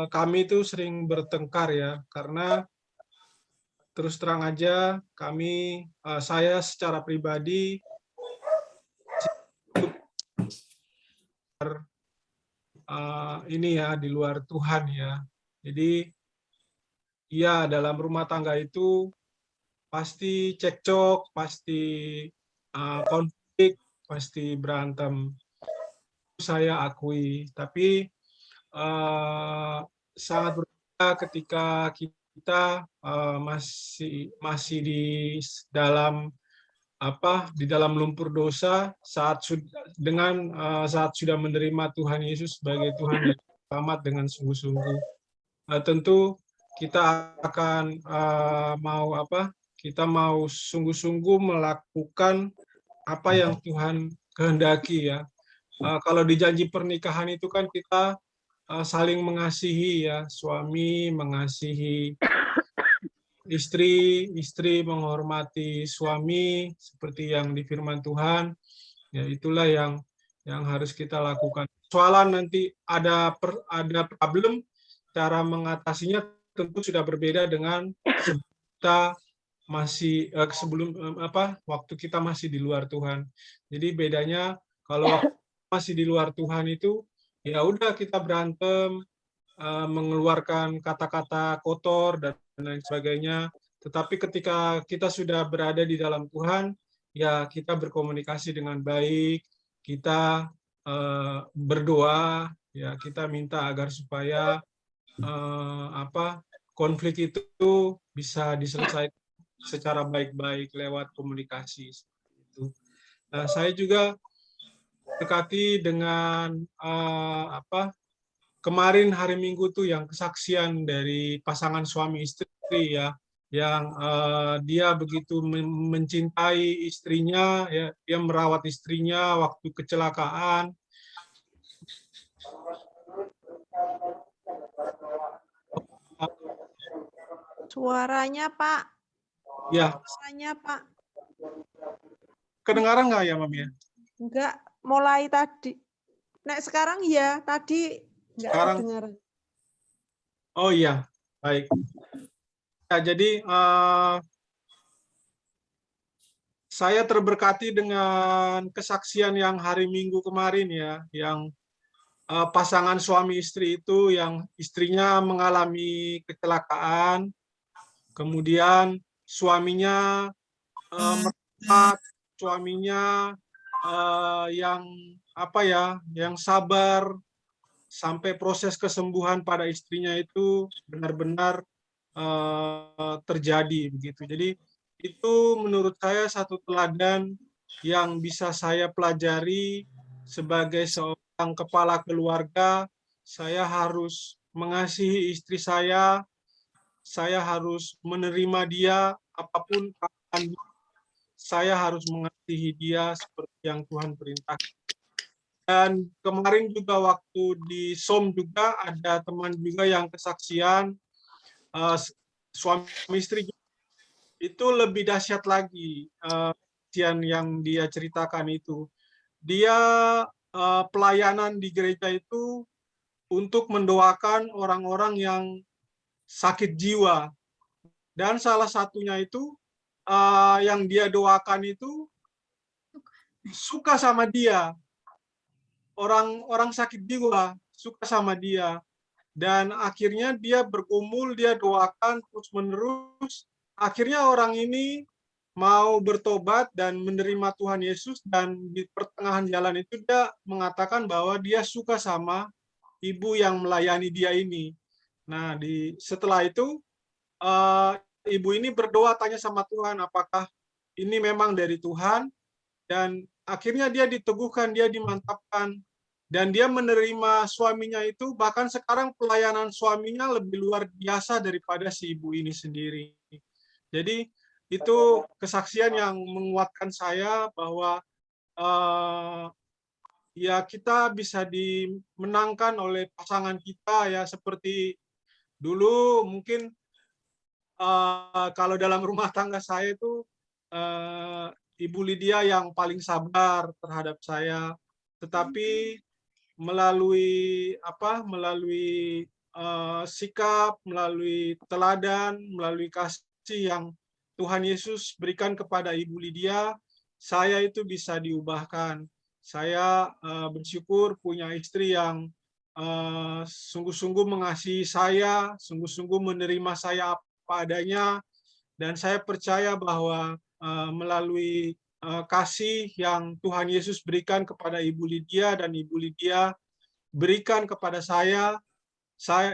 kami itu sering bertengkar ya, karena terus terang aja saya secara pribadi ini ya di luar Tuhan ya. Jadi ya dalam rumah tangga itu pasti cekcok, pasti konflik, pasti berantem. Saya akui, tapi sangat berbeda ketika kita masih di dalam lumpur dosa saat sudah menerima Tuhan Yesus sebagai Tuhan dan Selamat dengan sungguh-sungguh. Tentu kita akan kita mau sungguh-sungguh melakukan apa yang Tuhan kehendaki ya. Kalau di janji pernikahan itu kan kita saling mengasihi ya, suami mengasihi istri, istri menghormati suami seperti yang di firman Tuhan. Ya, itulah yang harus kita lakukan. Soalan nanti ada problem, cara mengatasinya tentu sudah berbeda dengan kita masih waktu kita masih di luar Tuhan. Jadi bedanya kalau masih di luar Tuhan itu ya udah kita berantem, mengeluarkan kata-kata kotor dan lain sebagainya. Tetapi ketika kita sudah berada di dalam Tuhan, ya kita berkomunikasi dengan baik, kita berdoa, ya kita minta agar supaya konflik itu bisa diselesaikan secara baik-baik lewat komunikasi. Nah, saya juga dekati dengan kemarin hari Minggu tuh yang kesaksian dari pasangan suami istri ya, yang dia begitu mencintai istrinya, ya, dia merawat istrinya waktu kecelakaan. Suaranya Pak. Ya. Suaranya Pak. Kedengaran nggak ya, Mami? Enggak, mulai tadi. Nek sekarang ya, tadi enggak kedengaran. Oh iya, baik. Ya, jadi saya terberkati dengan kesaksian yang hari Minggu kemarin ya, yang pasangan suami istri itu yang istrinya mengalami kecelakaan, kemudian suaminya merawat suaminya yang sabar sampai proses kesembuhan pada istrinya itu benar-benar terjadi begitu. Jadi itu menurut saya satu teladan yang bisa saya pelajari sebagai seorang kepala keluarga. Saya harus mengasihi istri saya harus menerima dia apapun keadaan, saya harus mengasihi dia seperti yang Tuhan perintahkan. Dan kemarin juga waktu di SOM juga ada teman juga yang kesaksian suami istri itu lebih dahsyat lagi yang dia ceritakan itu. Dia pelayanan di gereja itu untuk mendoakan orang-orang yang sakit jiwa. Dan salah satunya itu yang dia doakan itu suka sama dia. Orang sakit jiwa suka sama dia. Dan akhirnya dia bergumul, dia doakan terus-menerus. Akhirnya orang ini mau bertobat dan menerima Tuhan Yesus, dan di pertengahan jalan itu dia mengatakan bahwa dia suka sama ibu yang melayani dia ini. Nah, setelah itu ibu ini berdoa tanya sama Tuhan apakah ini memang dari Tuhan, dan akhirnya dia diteguhkan, dia dimantapkan, dan dia menerima suaminya itu, bahkan sekarang pelayanan suaminya lebih luar biasa daripada si ibu ini sendiri. Jadi itu kesaksian yang menguatkan saya bahwa ya kita bisa dimenangkan oleh pasangan kita ya, seperti dulu mungkin kalau dalam rumah tangga saya itu Ibu Lydia yang paling sabar terhadap saya, tetapi melalui sikap, melalui teladan, melalui kasih yang Tuhan Yesus berikan kepada Ibu Lydia, saya itu bisa diubahkan. Saya bersyukur punya istri yang sungguh-sungguh mengasihi saya, sungguh-sungguh menerima saya apa adanya, dan saya percaya bahwa melalui kasih yang Tuhan Yesus berikan kepada Ibu Lydia dan Ibu Lydia berikan kepada saya,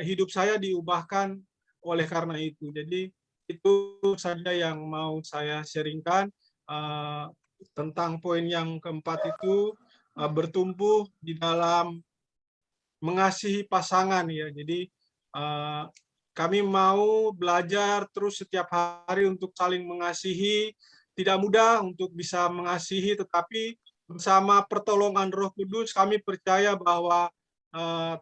hidup saya diubahkan oleh karena itu. Jadi itu saja yang mau saya sharingkan tentang poin yang keempat itu, bertumbuh di dalam mengasihi pasangan ya. Jadi kami mau belajar terus setiap hari untuk saling mengasihi. Tidak mudah untuk bisa mengasihi, tetapi bersama pertolongan Roh Kudus kami percaya bahwa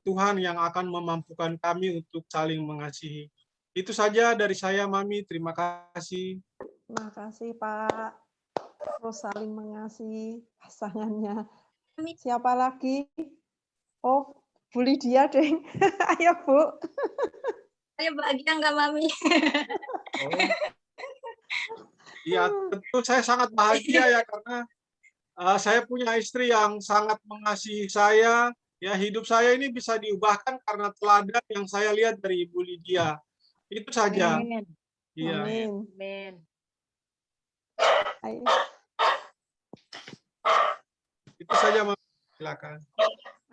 Tuhan yang akan memampukan kami untuk saling mengasihi. Itu saja dari saya, Mami. Terima kasih. Terima kasih, Pak. Terus saling mengasihi pasangannya. Siapa lagi? Oh, Bu Lydia, deh. Ayo, Bu. Saya bahagia nggak, Mami? Ya, tentu saya sangat bahagia ya, karena saya punya istri yang sangat mengasihi saya. Ya, hidup saya ini bisa diubahkan karena teladan yang saya lihat dari Ibu Lydia. Itu saja. Amin. Iya. Amin. Ayo. Itu saja, Mas. Silakan.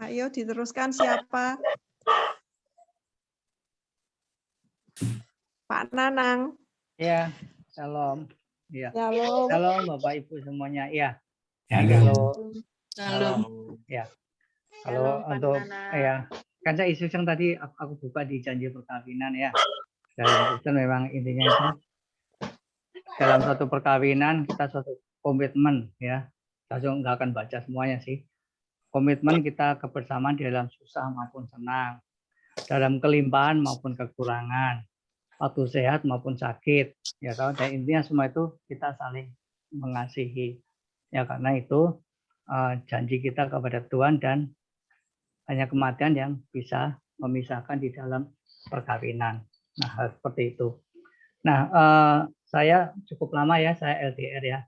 Ayo diteruskan siapa? Pak Nanang. Ya, shalom. Ya, Shalom. shalom Bapak Ibu semuanya. Ya, Halo. kalau ya, kalau Shalom, Pak untuk Nana. ya, kan saya iseng tadi aku buka di janji perkawinan ya. Dalam Kristen memang intinya itu dalam satu perkawinan kita suatu komitmen ya. Saya nggak akan baca semuanya sih. Komitmen kita kebersamaan di dalam susah maupun senang, dalam kelimpahan maupun kekurangan, waktu sehat maupun sakit, ya tahu. Dan intinya semua itu kita saling mengasihi, ya karena itu janji kita kepada Tuhan dan hanya kematian yang bisa memisahkan di dalam perkawinan. Nah, hal seperti itu. Nah, saya cukup lama ya, saya LDR ya,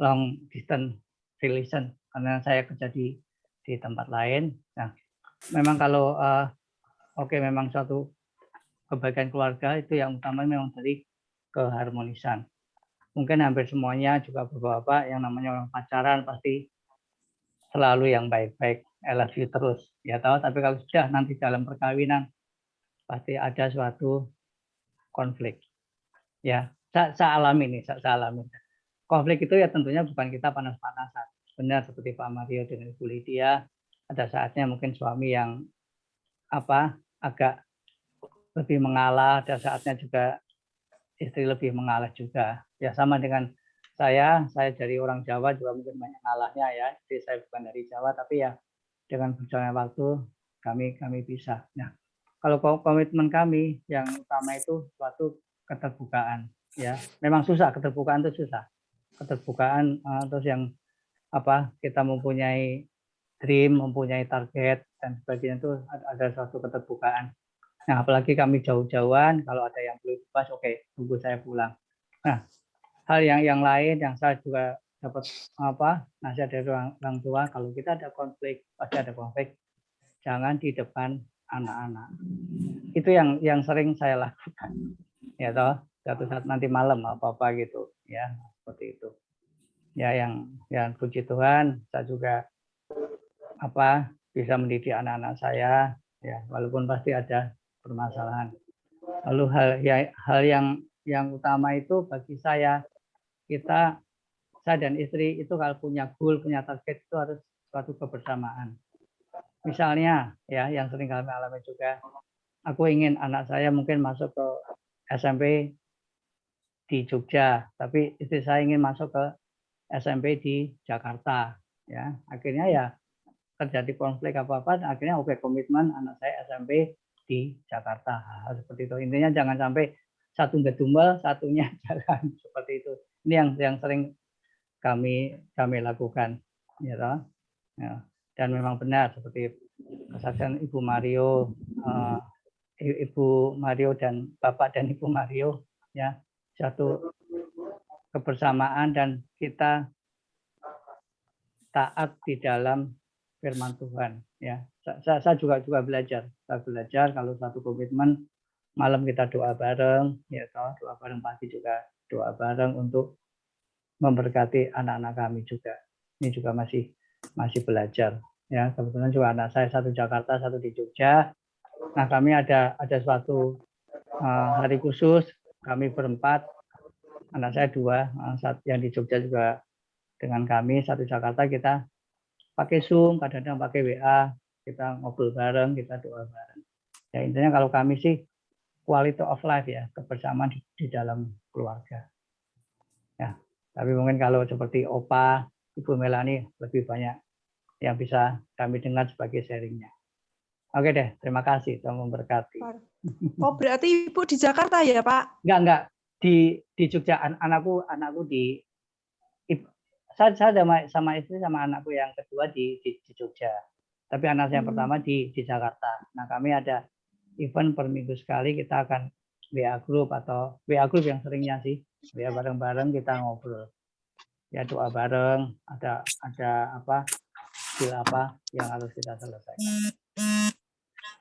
long distance relation, karena saya kerja di tempat lain. Nah, memang kalau memang suatu kebaikan keluarga itu yang utama memang dari keharmonisan. Mungkin hampir semuanya juga bapak-bapak yang namanya orang pacaran pasti selalu yang baik-baik, I love you terus, ya tahu. Tapi kalau sudah nanti dalam perkawinan pasti ada suatu konflik. Ya, saya alami nih, saya alami. Konflik itu ya tentunya bukan kita panas-panasan. Benar seperti Pak Mario dengan Ibu Lydia, ada saatnya mungkin suami yang agak lebih mengalah, ada saatnya juga istri lebih mengalah juga. Ya sama dengan saya dari orang Jawa juga mungkin banyak ngalahnya ya. Jadi saya bukan dari Jawa, tapi ya dengan berjalannya waktu kami bisa. Nah, kalau komitmen kami yang utama itu suatu keterbukaan. Ya, memang susah, keterbukaan itu susah. Keterbukaan terus yang kita mempunyai dream, mempunyai target dan sebagainya itu ada suatu keterbukaan. Nah, apalagi kami jauh-jauhan, kalau ada yang perlu dibahas, oke, tunggu saya pulang. Nah, hal yang lain yang saya juga dapat nasihat dari orang tua, kalau kita ada konflik, pasti ada konflik, jangan di depan anak-anak. Itu yang sering saya lakukan. Ya toh, suatu saat nanti malam apa-apa gitu, ya, seperti itu. Ya yang puji Tuhan, saya juga bisa mendidik anak-anak saya, ya, walaupun pasti ada permasalahan. Lalu hal yang utama itu bagi saya dan istri itu kalau punya goal, punya target itu harus suatu kebersamaan. Misalnya ya yang sering kami alami juga, aku ingin anak saya mungkin masuk ke SMP di Jogja, tapi istri saya ingin masuk ke SMP di Jakarta, ya akhirnya ya terjadi konflik apa-apa, akhirnya komitmen anak saya SMP di Jakarta, hal seperti itu. Intinya jangan sampai satu ngedumel, satunya jalan seperti itu. Ini yang sering kami lakukan, ya toh. Ya. Dan memang benar seperti kesaksian Ibu Mario, Ibu Mario dan Bapak dan Ibu Mario, ya satu kebersamaan dan kita taat di dalam firman Tuhan, ya. Saya juga belajar. Saya belajar kalau satu komitmen malam kita doa bareng, ya toh, doa bareng pagi juga doa bareng untuk memberkati anak-anak kami juga. Ini juga masih belajar, ya. Kebetulan juga anak saya satu Jakarta, satu di Jogja. Nah, kami ada suatu hari khusus, kami berempat, anak saya dua, yang di Jogja juga dengan kami, satu Jakarta, kita pakai Zoom, kadang-kadang pakai WA, kita ngobrol bareng, kita doa bareng. Ya intinya kalau kami sih quality of life ya, kebersamaan di dalam keluarga. Ya, tapi mungkin kalau seperti Opa, Ibu Melani lebih banyak yang bisa kami dengar sebagai sharingnya. Oke deh, terima kasih, Tuhan memberkati. Oh berarti Ibu di Jakarta ya Pak? Enggak, di Jogja. Anakku di saya sama istri sama anakku yang kedua di Jogja. Tapi anak saya yang pertama di Jakarta. Nah, kami ada event per minggu sekali, kita akan WA group atau WA group yang seringnya sih. WA bareng-bareng kita ngobrol. Ya doa bareng, ada skill apa yang harus kita selesaikan.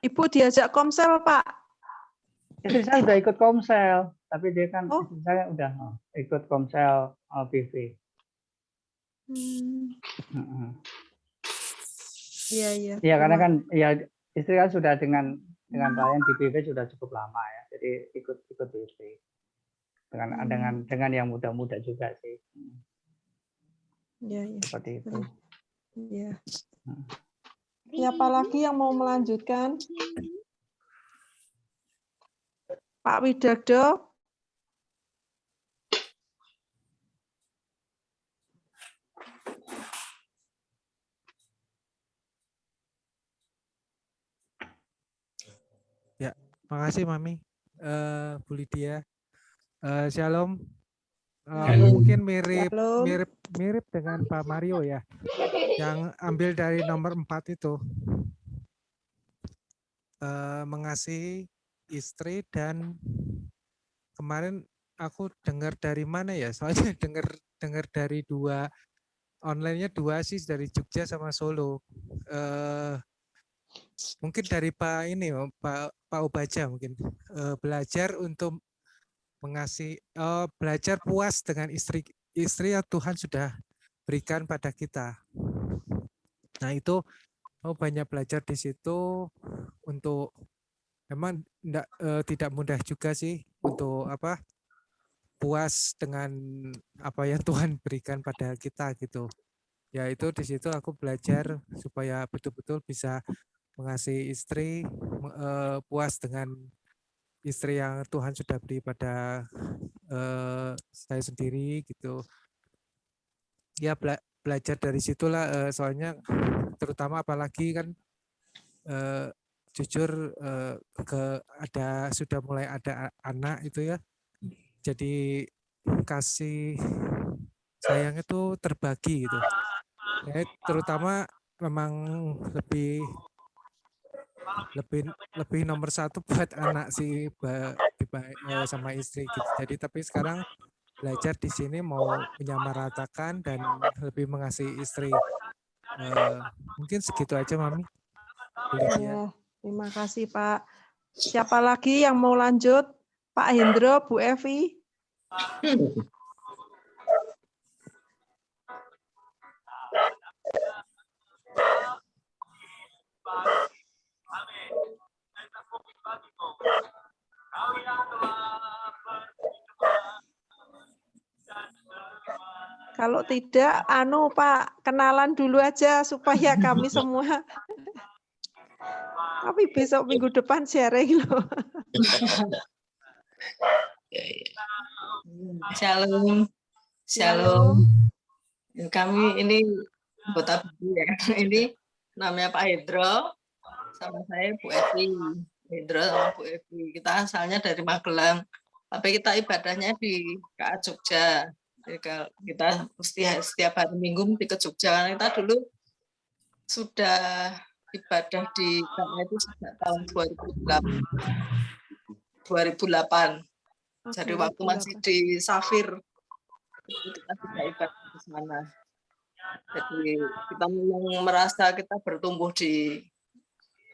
Ibu diajak komsel, Pak? Istri saya udah ikut komsel, tapi dia kan istri saya udah ikut komsel PV. Iya, iya. Iya, karena kan ya istri kan sudah dengan pelayan di PV sudah cukup lama ya. Jadi ikut istri dengan yang muda-muda juga sih. Iya, iya. Seperti itu. Iya. Siapa lagi yang mau melanjutkan? Pak Widagdo? Ya, makasih Mami. Bu Lydia. Shalom. Mungkin mirip dengan Pak Mario ya. Yang ambil dari nomor 4 itu. Mengasihi istri, dan kemarin aku dengar dari mana ya? Soalnya dengar dari online-nya dua sih, dari Jogja sama Solo. Mungkin dari Pak Ubaja mungkin belajar untuk mengasihi, belajar puas dengan istri yang Tuhan sudah berikan pada kita. Nah itu banyak belajar di situ. Untuk memang tidak mudah juga sih untuk puas dengan apa yang Tuhan berikan pada kita gitu. Ya itu di situ aku belajar supaya betul-betul bisa mengasihi istri, puas dengan istri yang Tuhan sudah beri pada saya sendiri gitu. Ya belajar dari situlah, soalnya terutama apalagi kan jujur sudah mulai ada anak itu ya. Jadi kasih sayang itu terbagi gitu. Ya, terutama memang lebih nomor satu buat anak sih sama istri gitu. Jadi tapi sekarang belajar di sini mau menyamaratakan dan lebih mengasihi istri. Mungkin segitu aja Mami. Ya, terima kasih Pak. Siapa lagi yang mau lanjut? Pak Hendro, Bu Evi. Kalau tidak, Pak, kenalan dulu aja supaya kami semua. Tapi besok minggu depan sharing loh. Shalom. Shalom. Kami ini anggota baru ya. Ini namanya Pak Hendro, sama saya Bu Evi. Hendro sama Bu Evi. Kita asalnya dari Magelang, tapi kita ibadahnya di KA Jogja. Jadi kita setiap hari Minggu mesti ke Jogja. Karena kita dulu sudah ibadah di KA itu sejak tahun 2008. Jadi waktu masih di Safir, kita juga ibadah di sana. Jadi kita memang merasa kita bertumbuh di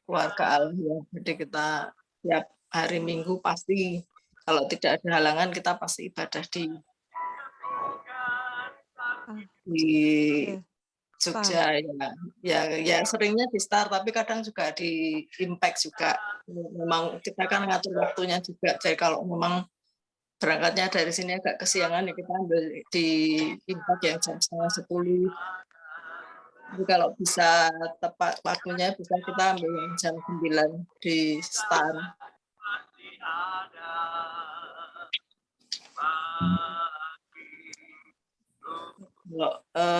keluarga Allah ya. Jadi kita tiap hari Minggu pasti, kalau tidak ada halangan, kita pasti ibadah di Jogja ya seringnya di Star, tapi kadang juga di Impact juga. Memang kita kan ngatur waktunya juga. Jadi kalau memang berangkatnya dari sini agak kesiangan ya kita ambil di Impact yang jam 9:30. Jadi kalau bisa tepat waktunya bisa kita ambil yang jam 9 di Star.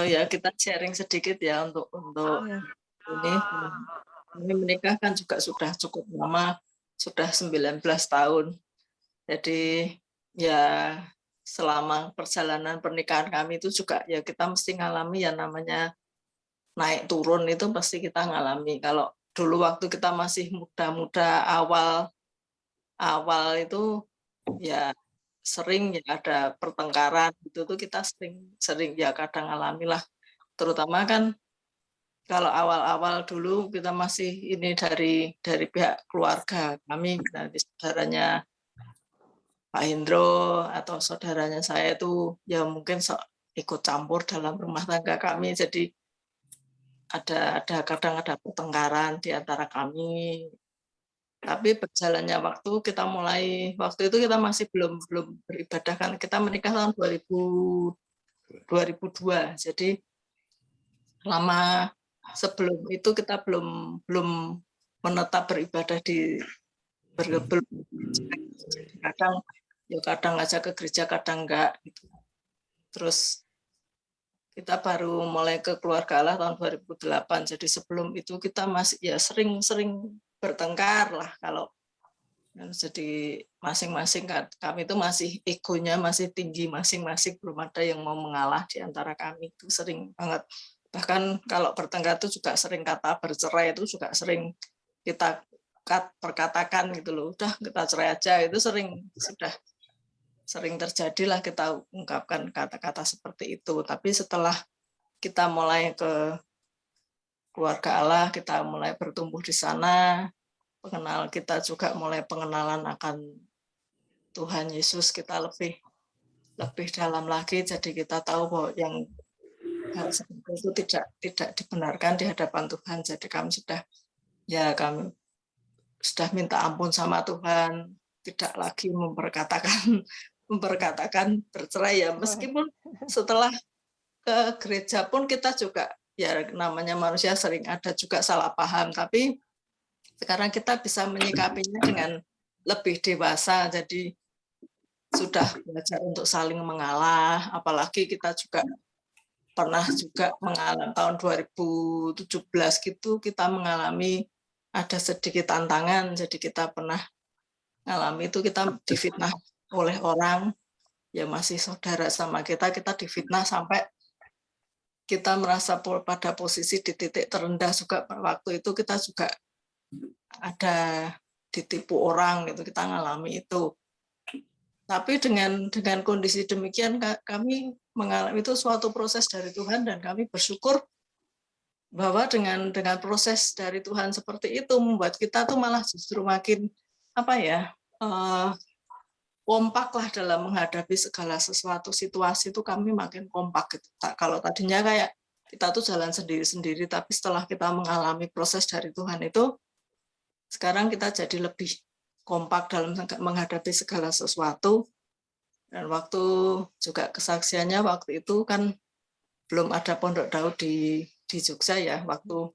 Ya kita sharing sedikit ya untuk ini. Ini menikah kan juga sudah cukup lama, sudah 19 tahun. Jadi ya selama perjalanan pernikahan kami itu juga ya kita mesti ngalami ya namanya naik turun, itu pasti kita ngalami. Kalau dulu waktu kita masih muda-muda awal itu ya sering ya ada pertengkaran gitu tuh, kita sering ya kadang alami lah, terutama kan kalau awal-awal dulu kita masih ini dari pihak keluarga kami, dari saudaranya Pak Hendro atau saudaranya saya itu ya mungkin ikut campur dalam rumah tangga kami. Jadi kadang ada pertengkaran di antara kami. Tapi berjalannya waktu waktu itu kita masih belum beribadah kan, kita menikah tahun 2002. Jadi lama sebelum itu kita belum menetap beribadah kadang aja ke gereja, kadang enggak gitu. Terus kita baru mulai ke keluarga Allah tahun 2008. Jadi sebelum itu kita masih ya sering bertengkar lah kalau jadi masing-masing kami itu masih egonya masih tinggi masing-masing, belum ada yang mau mengalah di antara kami, itu sering banget. Bahkan kalau bertengkar itu juga sering kata bercerai itu juga sering kita perkatakan gitu loh, udah kita cerai aja, itu sudah sering terjadilah kita ungkapkan kata-kata seperti itu. Tapi setelah kita mulai ke keluarga Allah, kita mulai bertumbuh di sana, kita juga mulai pengenalan akan Tuhan Yesus, kita lebih dalam lagi, jadi kita tahu bahwa yang hal seperti itu tidak dibenarkan di hadapan Tuhan. Jadi kami sudah minta ampun sama Tuhan, tidak lagi memperkatakan bercerai ya, meskipun setelah ke gereja pun kita juga ya namanya manusia sering ada juga salah paham, tapi sekarang kita bisa menyikapinya dengan lebih dewasa, jadi sudah belajar untuk saling mengalah. Apalagi kita juga pernah juga mengalami tahun 2017 gitu, kita mengalami ada sedikit tantangan, jadi kita pernah mengalami itu, kita difitnah oleh orang ya masih saudara sama kita difitnah sampai kita merasa pada posisi di titik terendah juga. Waktu itu kita juga ada ditipu orang gitu, kita ngalami itu. Tapi dengan kondisi demikian kami mengalami itu suatu proses dari Tuhan, dan kami bersyukur bahwa dengan proses dari Tuhan seperti itu membuat kita tuh malah justru makin kompak lah dalam menghadapi segala sesuatu situasi itu. Kami makin kompak gitu. Kalau tadinya kayak kita tuh jalan sendiri-sendiri, tapi setelah kita mengalami proses dari Tuhan itu, sekarang kita jadi lebih kompak dalam menghadapi segala sesuatu. Dan waktu juga kesaksiannya waktu itu kan belum ada Pondok Daud di Jogja ya, waktu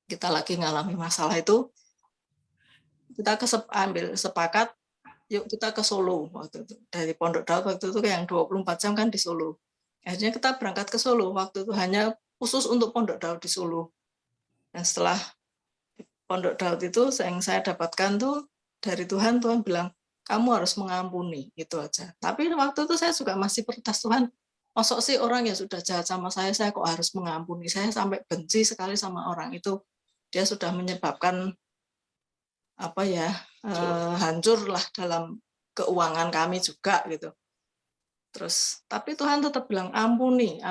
kita lagi ngalami masalah itu, kita sepakat yuk kita ke Solo waktu itu. Dari Pondok Daud waktu itu yang 24 jam kan di Solo. Akhirnya kita berangkat ke Solo, waktu itu hanya khusus untuk Pondok Daud di Solo. Dan setelah Pondok Daud itu yang saya dapatkan tuh dari Tuhan bilang, kamu harus mengampuni, itu aja. Tapi waktu itu saya juga masih protes, Tuhan, masuk sih orang yang sudah jahat sama saya kok harus mengampuni? Saya sampai benci sekali sama orang itu. Dia sudah menyebabkan hancurlah dalam keuangan kami juga gitu. Terus tapi Tuhan tetap bilang ampuni.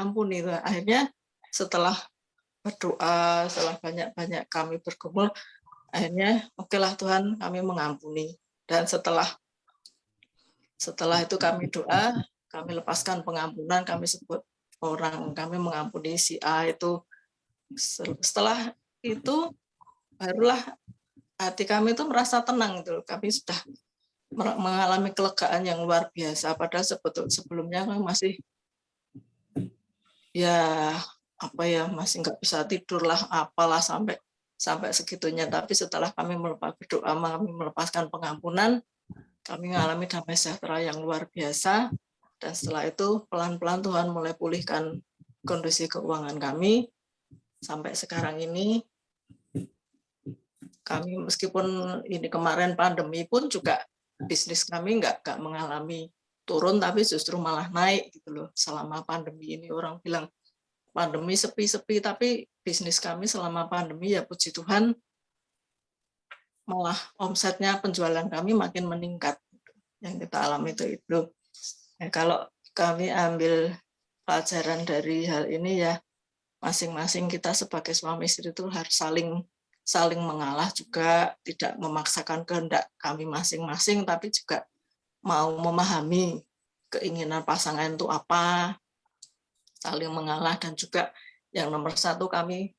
Akhirnya setelah berdoa, setelah banyak kami bergumul, akhirnya okelah Tuhan, kami mengampuni. Dan setelah itu kami doa, kami lepaskan pengampunan, kami sebut orang, kami mengampuni si A itu. Setelah itu barulah hati kami itu merasa tenang gitu. Kami sudah mengalami kelegaan yang luar biasa. Padahal sebelumnya kan masih masih nggak bisa tidur lah, apalah sampai segitunya. Tapi setelah kami berdoa, kami melepaskan pengampunan, kami mengalami damai sejahtera yang luar biasa. Dan setelah itu pelan-pelan Tuhan mulai pulihkan kondisi keuangan kami. Sampai sekarang ini kami meskipun ini kemarin pandemi pun juga bisnis kami nggak mengalami turun, tapi justru malah naik gitu loh. Selama pandemi ini orang bilang pandemi sepi-sepi, tapi bisnis kami selama pandemi ya puji Tuhan malah omsetnya, penjualan kami makin meningkat. Yang kita alami itu. Kalau kami ambil pelajaran dari hal ini ya, masing-masing kita sebagai suami istri itu harus saling mengalah juga, tidak memaksakan kehendak kami masing-masing, tapi juga mau memahami keinginan pasangan itu apa, saling mengalah. Dan juga yang nomor satu, kami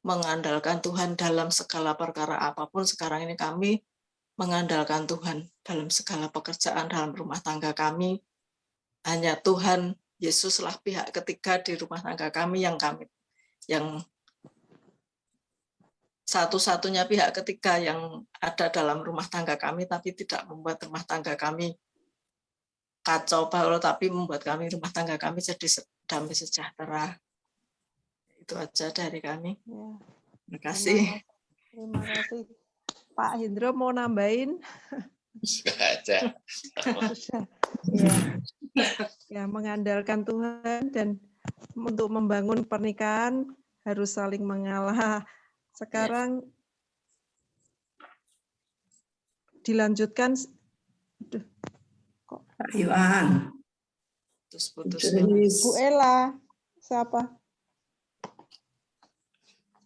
mengandalkan Tuhan dalam segala perkara apapun. Sekarang ini kami mengandalkan Tuhan dalam segala pekerjaan dalam rumah tangga kami. Hanya Tuhan Yesuslah pihak ketiga di rumah tangga kami yang satu-satunya pihak ketiga yang ada dalam rumah tangga kami, tapi tidak membuat rumah tangga kami kacau balau, tapi membuat rumah tangga kami jadi damai sejahtera. Itu aja dari kami. Ya, Terima kasih. terima kasih. Pak Hendro mau nambahin? Sudah aja. Sudah. Ya. Ya, mengandalkan Tuhan dan untuk membangun pernikahan harus saling mengalah. Sekarang dilanjutkan. Aduh, kok Pak Iwan. Putus-putus. Bu Ella, siapa?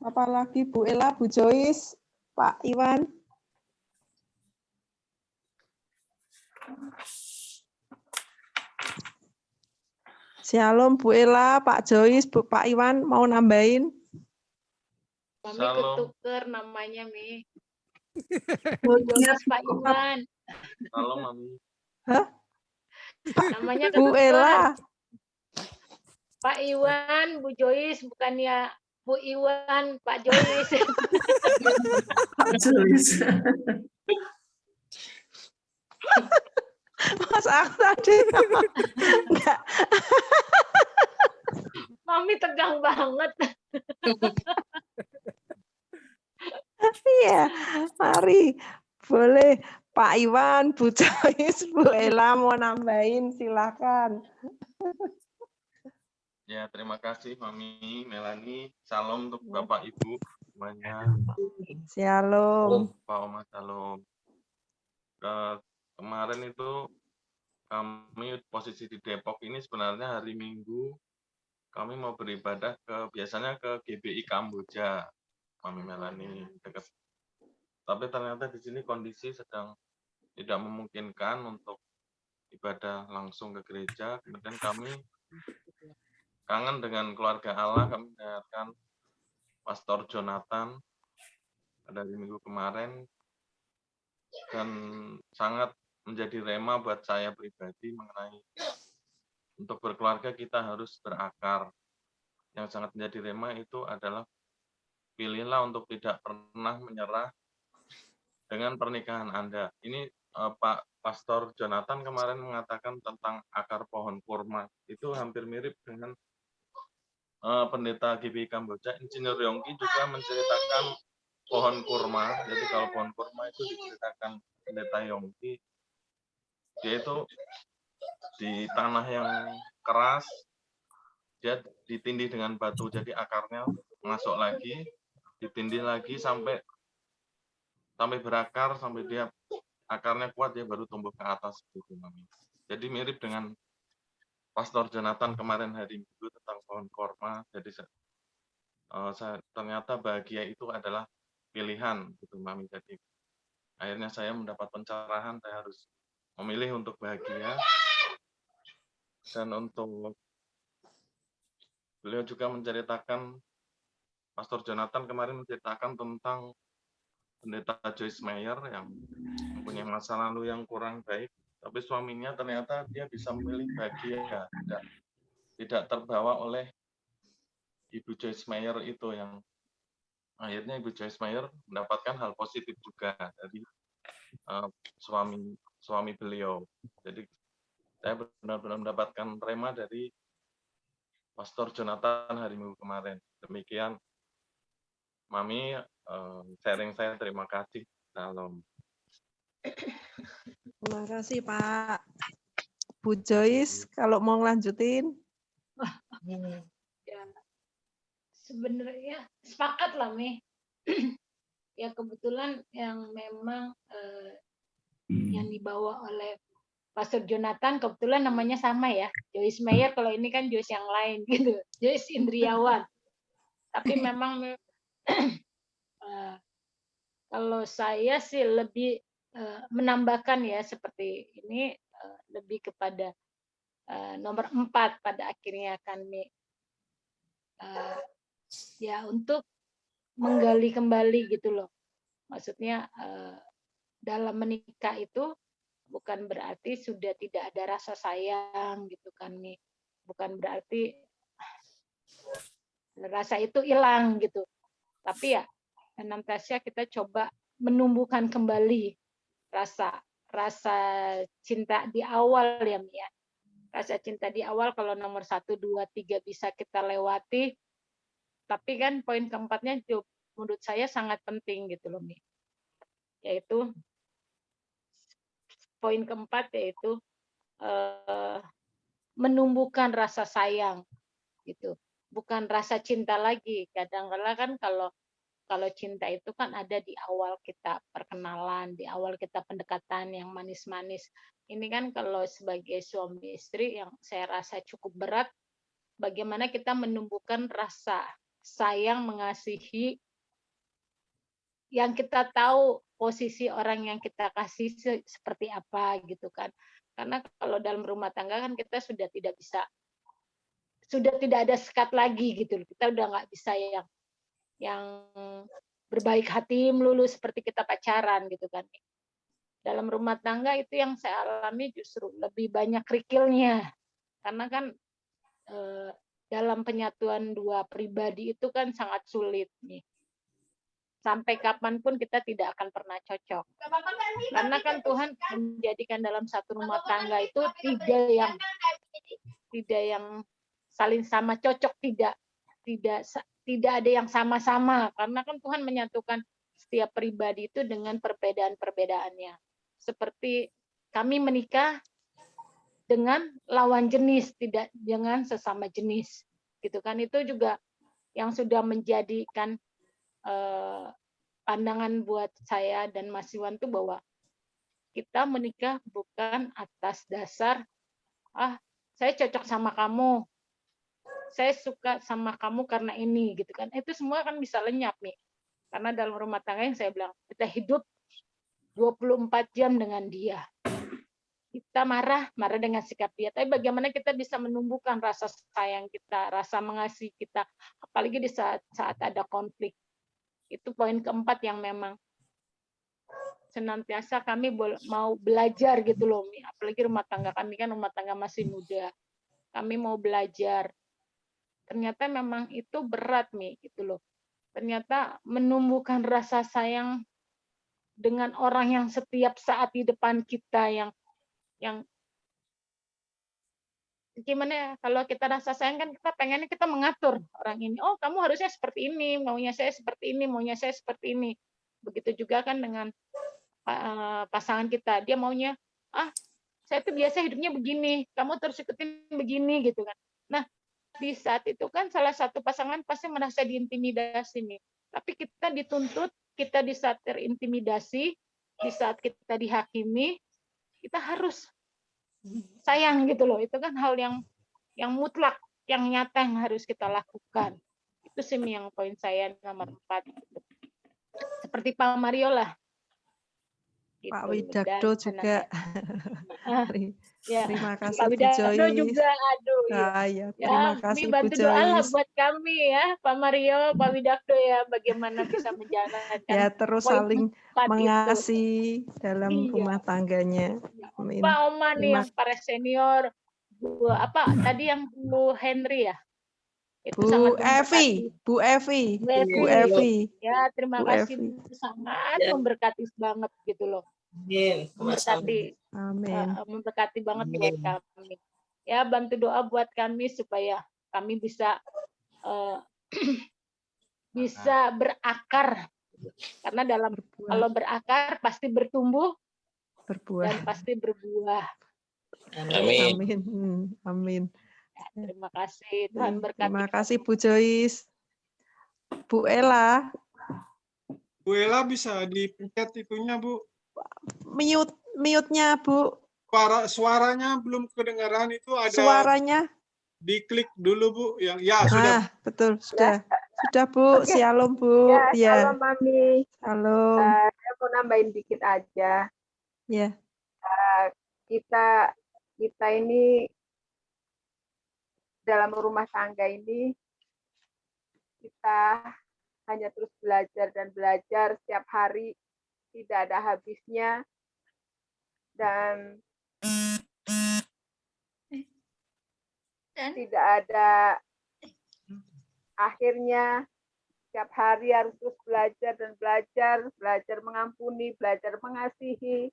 Apa lagi Bu Ella, Bu Joyce, Pak Iwan? Shalom Bu Ella, Pak Joyce, Pak Iwan mau nambahin? Mami Shalom. ketuker namanya, Mi. Ingat Pak Iwan. Salam, Mami. Hah? Namanya Bu ketuker. Ella. Pak Iwan, Bu Joyce, bukannya Bu Iwan, Pak Joyce. Pak Joyce. Mas aku tadi enggak. Mami tegang banget. Iya, mari boleh Pak Iwan, Bu Joyce, Bu Ella mau nambahin silakan. Ya, terima kasih Mami, Melani. Salam untuk Bapak Ibu semuanya. Shalom. Pak Oma, salam. Kemarin itu kami posisi di Depok ini sebenarnya hari Minggu kami mau beribadah biasanya ke GBI Kamboja, Mami Melani dekat. Tapi ternyata di sini kondisi sedang tidak memungkinkan untuk ibadah langsung ke gereja. Kemudian kami kangen dengan keluarga Allah, kami mendengarkan Pastor Jonathan pada hari Minggu kemarin dan sangat menjadi rema buat saya pribadi mengenai untuk berkeluarga kita harus berakar. Yang sangat menjadi rema itu adalah pilihlah untuk tidak pernah menyerah dengan pernikahan Anda. Ini Pak Pastor Jonathan kemarin mengatakan tentang akar pohon kurma. Itu hampir mirip dengan pendeta GBI Kamboja, Insinyur Yongki juga menceritakan pohon kurma. Jadi kalau pohon kurma itu diceritakan pendeta Yongki, dia itu di tanah yang keras, dia ditindih dengan batu, jadi akarnya masuk lagi, ditindih lagi sampai berakar, sampai dia akarnya kuat, dia baru tumbuh ke atas. Jadi mirip dengan Pastor Jonathan kemarin hari Minggu tentang pohon kurma. Jadi ternyata bahagia itu adalah pilihan, gitu Mami. Jadi akhirnya saya mendapat pencerahan, saya harus memilih untuk bahagia. Dan untuk beliau juga menceritakan, Pastor Jonathan kemarin menceritakan tentang pendeta Joyce Meyer yang mempunyai masa lalu yang kurang baik, tapi suaminya ternyata dia bisa memilih bahagia, tidak terbawa oleh Ibu Joyce Meyer itu, yang akhirnya Ibu Joyce Meyer mendapatkan hal positif juga dari suami beliau. Jadi saya benar-benar mendapatkan rema dari Pastor Jonathan hari Minggu kemarin. Demikian Mami, sharing saya, terima kasih. Salam. Terima kasih Pak. Bu Joyce, kalau mau lanjutin. Ya, sebenarnya sepakat lah, Mi. Ya kebetulan yang memang yang dibawa oleh Pastor Jonathan kebetulan namanya sama ya, Joyce Meyer. Kalau ini kan Joyce yang lain gitu, Joyce Indriawan. Tapi memang kalau saya sih lebih menambahkan ya seperti ini, lebih kepada nomor 4 pada akhirnya kami ya untuk menggali kembali gitu loh. Maksudnya dalam menikah itu bukan berarti sudah tidak ada rasa sayang gitu kan nih. Bukan berarti rasa itu hilang gitu. Tapi ya senantiasa kita coba menumbuhkan kembali rasa cinta di awal ya Mi ya. Rasa cinta di awal kalau nomor 1, 2, 3 bisa kita lewati. Tapi kan poin keempatnya menurut saya sangat penting gitu loh Mi. Yaitu poin keempat yaitu menumbuhkan rasa sayang gitu. Bukan rasa cinta lagi. Kadang-kadang kan kalau cinta itu kan ada di awal kita perkenalan, di awal kita pendekatan yang manis-manis. Ini kan kalau sebagai suami istri yang saya rasa cukup berat, bagaimana kita menumbuhkan rasa sayang, mengasihi, yang kita tahu posisi orang yang kita kasih seperti apa gitu kan. Karena kalau dalam rumah tangga kan kita sudah tidak ada sekat lagi gitu. Kita udah nggak bisa yang berbaik hati melulu seperti kita pacaran gitu kan. Dalam rumah tangga itu yang saya alami justru lebih banyak kerikilnya. Karena kan dalam penyatuan dua pribadi itu kan sangat sulit nih. Sampai kapanpun kita tidak akan pernah cocok. Karena kan Tuhan menjadikan dalam satu rumah tangga itu tidak yang saling sama cocok, tidak ada yang sama-sama. Karena kan Tuhan menyatukan setiap pribadi itu dengan perbedaan-perbedaannya. Seperti kami menikah dengan lawan jenis, tidak dengan sesama jenis. Gitu kan, itu juga yang sudah menjadikan pandangan buat saya dan Mas Iwan tuh bahwa kita menikah bukan atas dasar saya cocok sama kamu, saya suka sama kamu karena ini gitu kan. Itu semua kan bisa lenyap nih. Karena dalam rumah tangga yang saya bilang kita hidup 24 jam dengan dia. Kita marah dengan sikap dia. Tapi bagaimana kita bisa menumbuhkan rasa sayang kita, rasa mengasihi kita, apalagi di saat ada konflik. Itu poin keempat yang memang senantiasa kami mau belajar gitu loh, Mi. Apalagi rumah tangga kami kan rumah tangga masih muda. Kami mau belajar. Ternyata memang itu berat, Mi, gitu loh. Ternyata menumbuhkan rasa sayang dengan orang yang setiap saat di depan kita yang gimana ya, kalau kita rasa sayang kan kita pengennya kita mengatur orang ini. Oh, kamu harusnya seperti ini, maunya saya seperti ini, maunya saya seperti ini. Begitu juga kan dengan pasangan kita. Dia maunya, saya tuh biasa hidupnya begini, kamu terus ikutin begini gitu kan. Nah, di saat itu kan salah satu pasangan pasti merasa diintimidasi nih. Tapi kita dituntut, kita di saat terintimidasi, di saat kita dihakimi, kita harus sayang gitu loh. Itu kan hal yang mutlak, yang nyata yang harus kita lakukan. Itu sih yang poin saya nomor 4. Seperti Pak Mario lah. Gitu. Pak Widakdo juga. Ya, terima kasih Pak Widakdo juga, aduh. Ya, terima kasih Bu bantu doa lah Joyce. buat kami ya, Pak Mario, Pak Widakdo ya, bagaimana bisa menjalankan. Ya, terus saling mengasihi dalam rumah tangganya. Amin. Pak Oman nih yang para senior, tadi yang Bu Henry ya? Itu Bu Evi. Ya, terima kasih. Sangat memberkati banget gitu loh. Memberkati banget buat kami. Ya, bantu doa buat kami supaya kami bisa bisa berakar. Karena kalau berakar pasti bertumbuh, dan pasti berbuah. Amin. Ya, terima kasih, Tuhan berkati. Terima kasih Bu Joyce. Bu Ella. Bu Ella bisa dipencet itunya, Bu. Mute-nya, Bu. Suaranya belum kedengaran, itu ada. Suaranya. Diklik dulu, Bu. Yang sudah. Betul, sudah. Sudah, Bu. Okay. Shalom, Bu. Ya, Shalom, Mami. Shalom. Saya mau nambahin dikit aja. Ya. Kita ini dalam rumah tangga ini kita hanya terus belajar dan belajar setiap hari, tidak ada habisnya, dan tidak ada akhirnya. Setiap hari harus terus belajar dan belajar, belajar mengampuni, belajar mengasihi,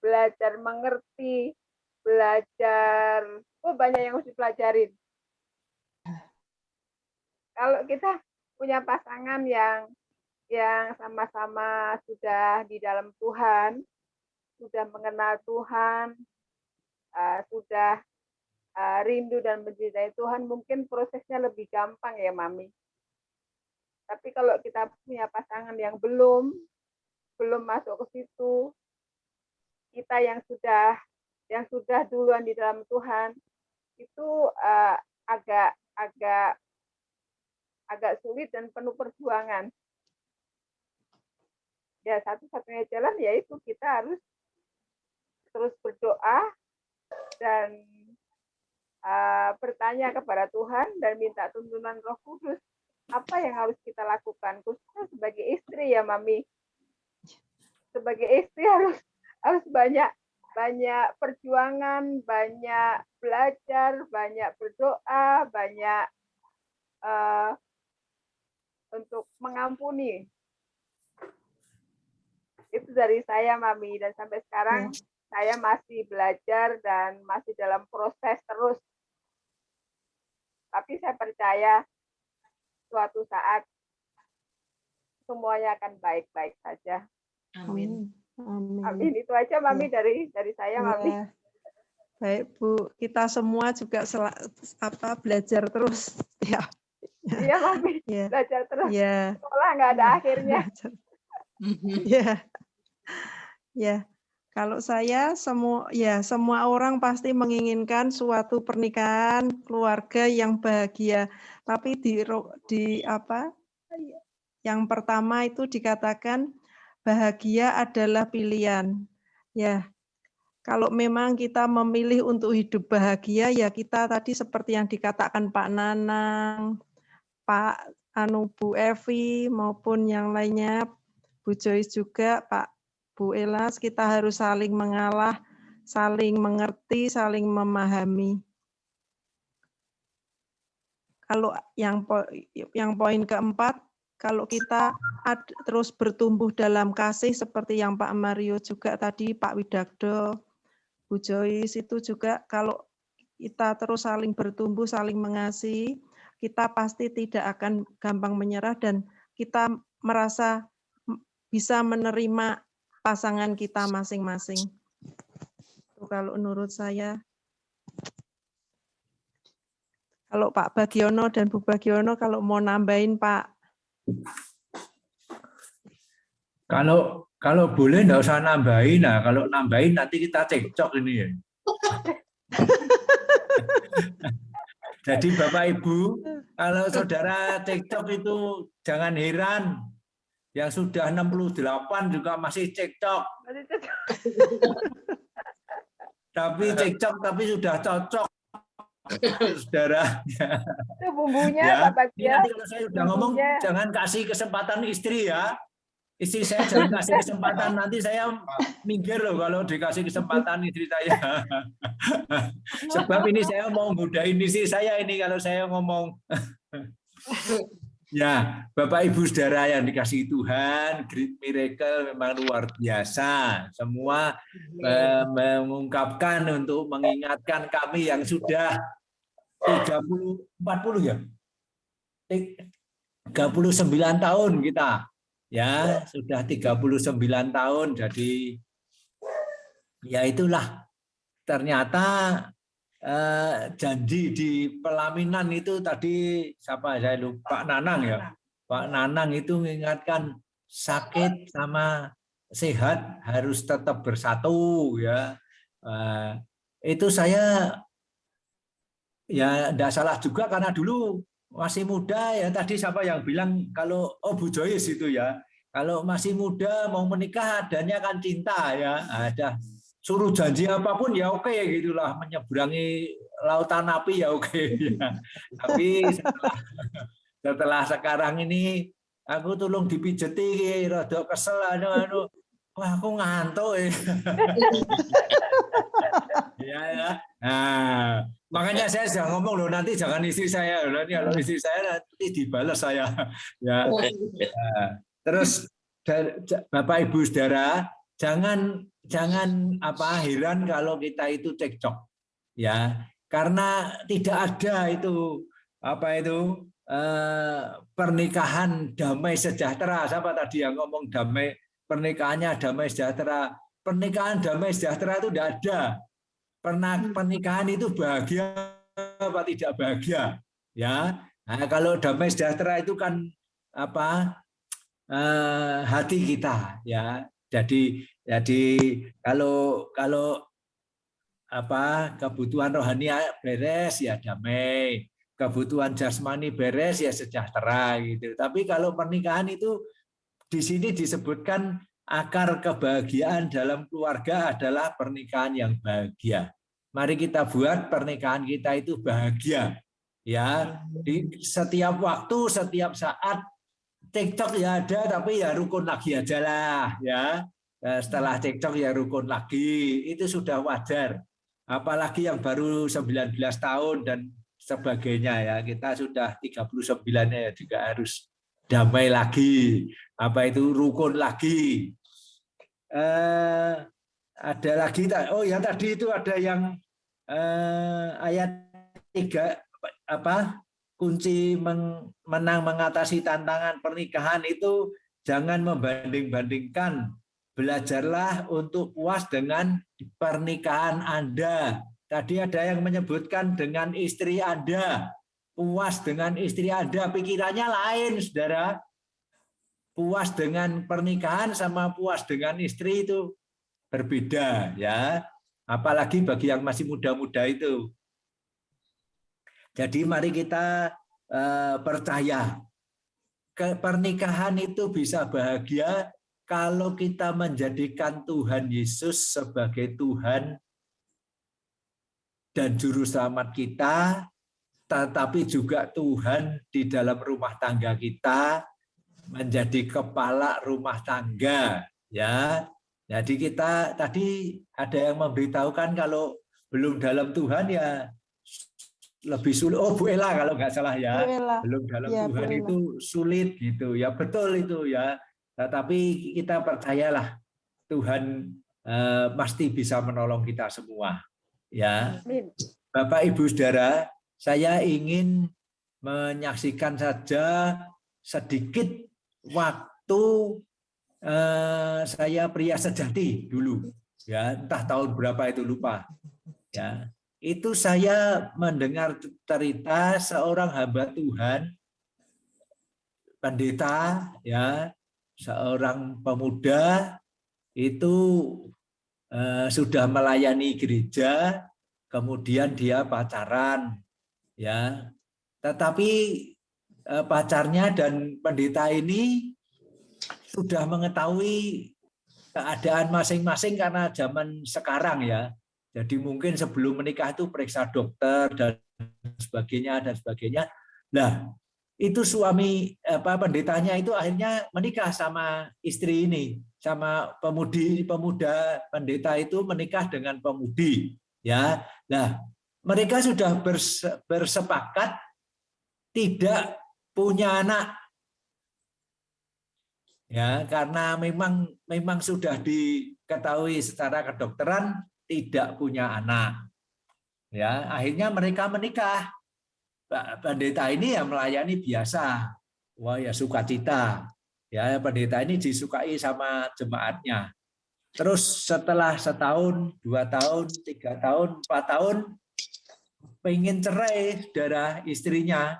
belajar mengerti, belajar, banyak yang harus dipelajarin. Kalau kita punya pasangan yang sama-sama sudah di dalam Tuhan, sudah mengenal Tuhan, sudah rindu dan mencintai Tuhan, mungkin prosesnya lebih gampang ya, Mami. Tapi kalau kita punya pasangan yang belum masuk ke situ, kita yang sudah duluan di dalam Tuhan, itu agak sulit dan penuh perjuangan. Ya, satu-satunya jalan yaitu kita harus terus berdoa dan bertanya kepada Tuhan dan minta tuntunan Roh Kudus. Apa yang harus kita lakukan, khususnya sebagai istri ya, Mami. Sebagai istri harus banyak perjuangan, banyak belajar, banyak berdoa, banyak untuk mengampuni. Itu dari saya, Mami, dan sampai sekarang saya masih belajar dan masih dalam proses terus. Tapi saya percaya suatu saat semuanya akan baik-baik saja. Amin. Amin. Itu aja, Mami, dari saya, Mami. Ya. Baik, Bu. Kita semua juga belajar terus. Ya. Iya, Mami. Ya. Belajar terus. Ya. Sekolah nggak ada akhirnya. Ya. Ya. Kalau saya semua orang pasti menginginkan suatu pernikahan keluarga yang bahagia. Tapi yang pertama itu dikatakan bahagia adalah pilihan. Ya. Kalau memang kita memilih untuk hidup bahagia, ya kita tadi seperti yang dikatakan Pak Nanang, Pak Bu Evi maupun yang lainnya, Bu Joyce juga, Bu Elas, kita harus saling mengalah, saling mengerti, saling memahami. Kalau yang poin keempat, kalau kita terus bertumbuh dalam kasih seperti yang Pak Mario juga tadi, Pak Widagdo, Bu Joyce itu juga, kalau kita terus saling bertumbuh, saling mengasihi, kita pasti tidak akan gampang menyerah dan kita merasa bisa menerima pasangan kita masing-masing. Itu kalau menurut saya. Kalau Pak Bagiono dan Bu Bagiono kalau mau nambahin, Pak. Kalau boleh enggak usah nambahin. Nah, kalau nambahin nanti kita cekcok ini ya. Jadi Bapak Ibu, kalau saudara cekcok itu jangan heran. Yang sudah 68 juga masih cekcok. Tapi cekcok tapi sudah cocok. Saudara. Itu bumbunya, ya. Pak Bagja. Nanti kalau saya sudah ngomong, jangan kasih kesempatan istri ya. Istri saya jangan kasih kesempatan, nanti saya minggir loh kalau dikasih kesempatan istri saya. Sebab ini saya mau godain istri saya ini kalau saya ngomong. Ya, Bapak Ibu Saudara yang dikasihi Tuhan, Great Miracle memang luar biasa. Semua mengungkapkan untuk mengingatkan kami yang sudah 40 ya. 39 tahun kita. Ya, sudah 39 tahun. Jadi ya itulah ternyata janji di pelaminan itu tadi siapa saya lupa, Pak Nanang ya. Pak Nanang itu mengingatkan sakit sama sehat harus tetap bersatu ya. Itu saya ya enggak salah juga karena dulu masih muda ya, tadi siapa yang bilang kalau Bu Joyce itu ya, kalau masih muda mau menikah adanya kan cinta ya. Ada suruh janji apapun ya oke gitulah, menyeberangi lautan api ya oke ya. Tapi setelah sekarang ini aku tolong dipijeti, rada kesel anu. Wah, aku ngantuk ya. Ya. Nah, makanya saya sudah ngomong loh, nanti jangan istri saya. Nanti kalau istri saya nanti dibalas saya. Ya. Nah, terus Bapak Ibu Saudara, jangan heran kalau kita itu cekcok. Ya, karena tidak ada itu pernikahan damai sejahtera. Siapa tadi yang ngomong damai, pernikahannya damai sejahtera? Pernikahan damai sejahtera itu tidak ada. Pernikahan itu bahagia apa tidak bahagia? Ya, nah, kalau damai sejahtera itu kan hati kita, ya. Jadi kalau kebutuhan rohani beres ya damai, kebutuhan jasmani beres ya sejahtera gitu. Tapi kalau pernikahan itu di sini disebutkan akar kebahagiaan dalam keluarga adalah pernikahan yang bahagia. Mari kita buat pernikahan kita itu bahagia. Ya, di setiap waktu, setiap saat TikTok ya ada, tapi ya rukun lagi aja lah, ya. Setelah TikTok ya rukun lagi, itu sudah wajar. Apalagi yang baru 19 tahun dan sebagainya ya, kita sudah 39 ya juga harus damai lagi. Apa itu rukun lagi? Ada lagi, oh ya tadi itu ada yang ayat 3 kunci menang mengatasi tantangan pernikahan itu jangan membanding-bandingkan. Belajarlah untuk puas dengan pernikahan Anda. Tadi ada yang menyebutkan dengan istri Anda. Puas dengan istri Anda, pikirannya lain, saudara. Puas dengan pernikahan sama puas dengan istri itu berbeda, ya. Apalagi bagi yang masih muda-muda itu. Jadi mari kita percaya pernikahan itu bisa bahagia kalau kita menjadikan Tuhan Yesus sebagai Tuhan dan Juru Selamat kita, tetapi juga Tuhan di dalam rumah tangga kita, menjadi kepala rumah tangga. Ya, jadi kita tadi ada yang memberitahukan kalau belum dalam Tuhan ya lebih sulit. Oh, Bu Ella kalau nggak salah ya, belum dalam ya, Tuhan itu sulit gitu. Ya betul itu ya. Nah, tapi kita percayalah Tuhan pasti bisa menolong kita semua. Ya, Bapak Ibu Saudara, saya ingin menyaksikan saja sedikit waktu saya pria sejati dulu. Ya, entah tahun berapa itu lupa. Ya, itu saya mendengar cerita seorang hamba Tuhan, pendeta, ya, seorang pemuda itu sudah melayani gereja, kemudian dia pacaran, ya. Tetapi pacarnya dan pendeta ini sudah mengetahui keadaan masing-masing karena zaman sekarang ya. Jadi mungkin sebelum menikah itu periksa dokter dan sebagainya. Nah, itu suami pendetanya itu akhirnya menikah sama istri ini, sama pemuda pendeta itu menikah dengan pemudi, ya. Nah, mereka sudah bersepakat tidak punya anak, ya, karena memang sudah diketahui secara kedokteran tidak punya anak, ya. Akhirnya mereka menikah. Pendeta ini ya melayani biasa, wah ya sukacita, ya pendeta ini disukai sama jemaatnya. Terus setelah setahun, 2 tahun, 3 tahun, 4 tahun, pengen cerai saudara istrinya,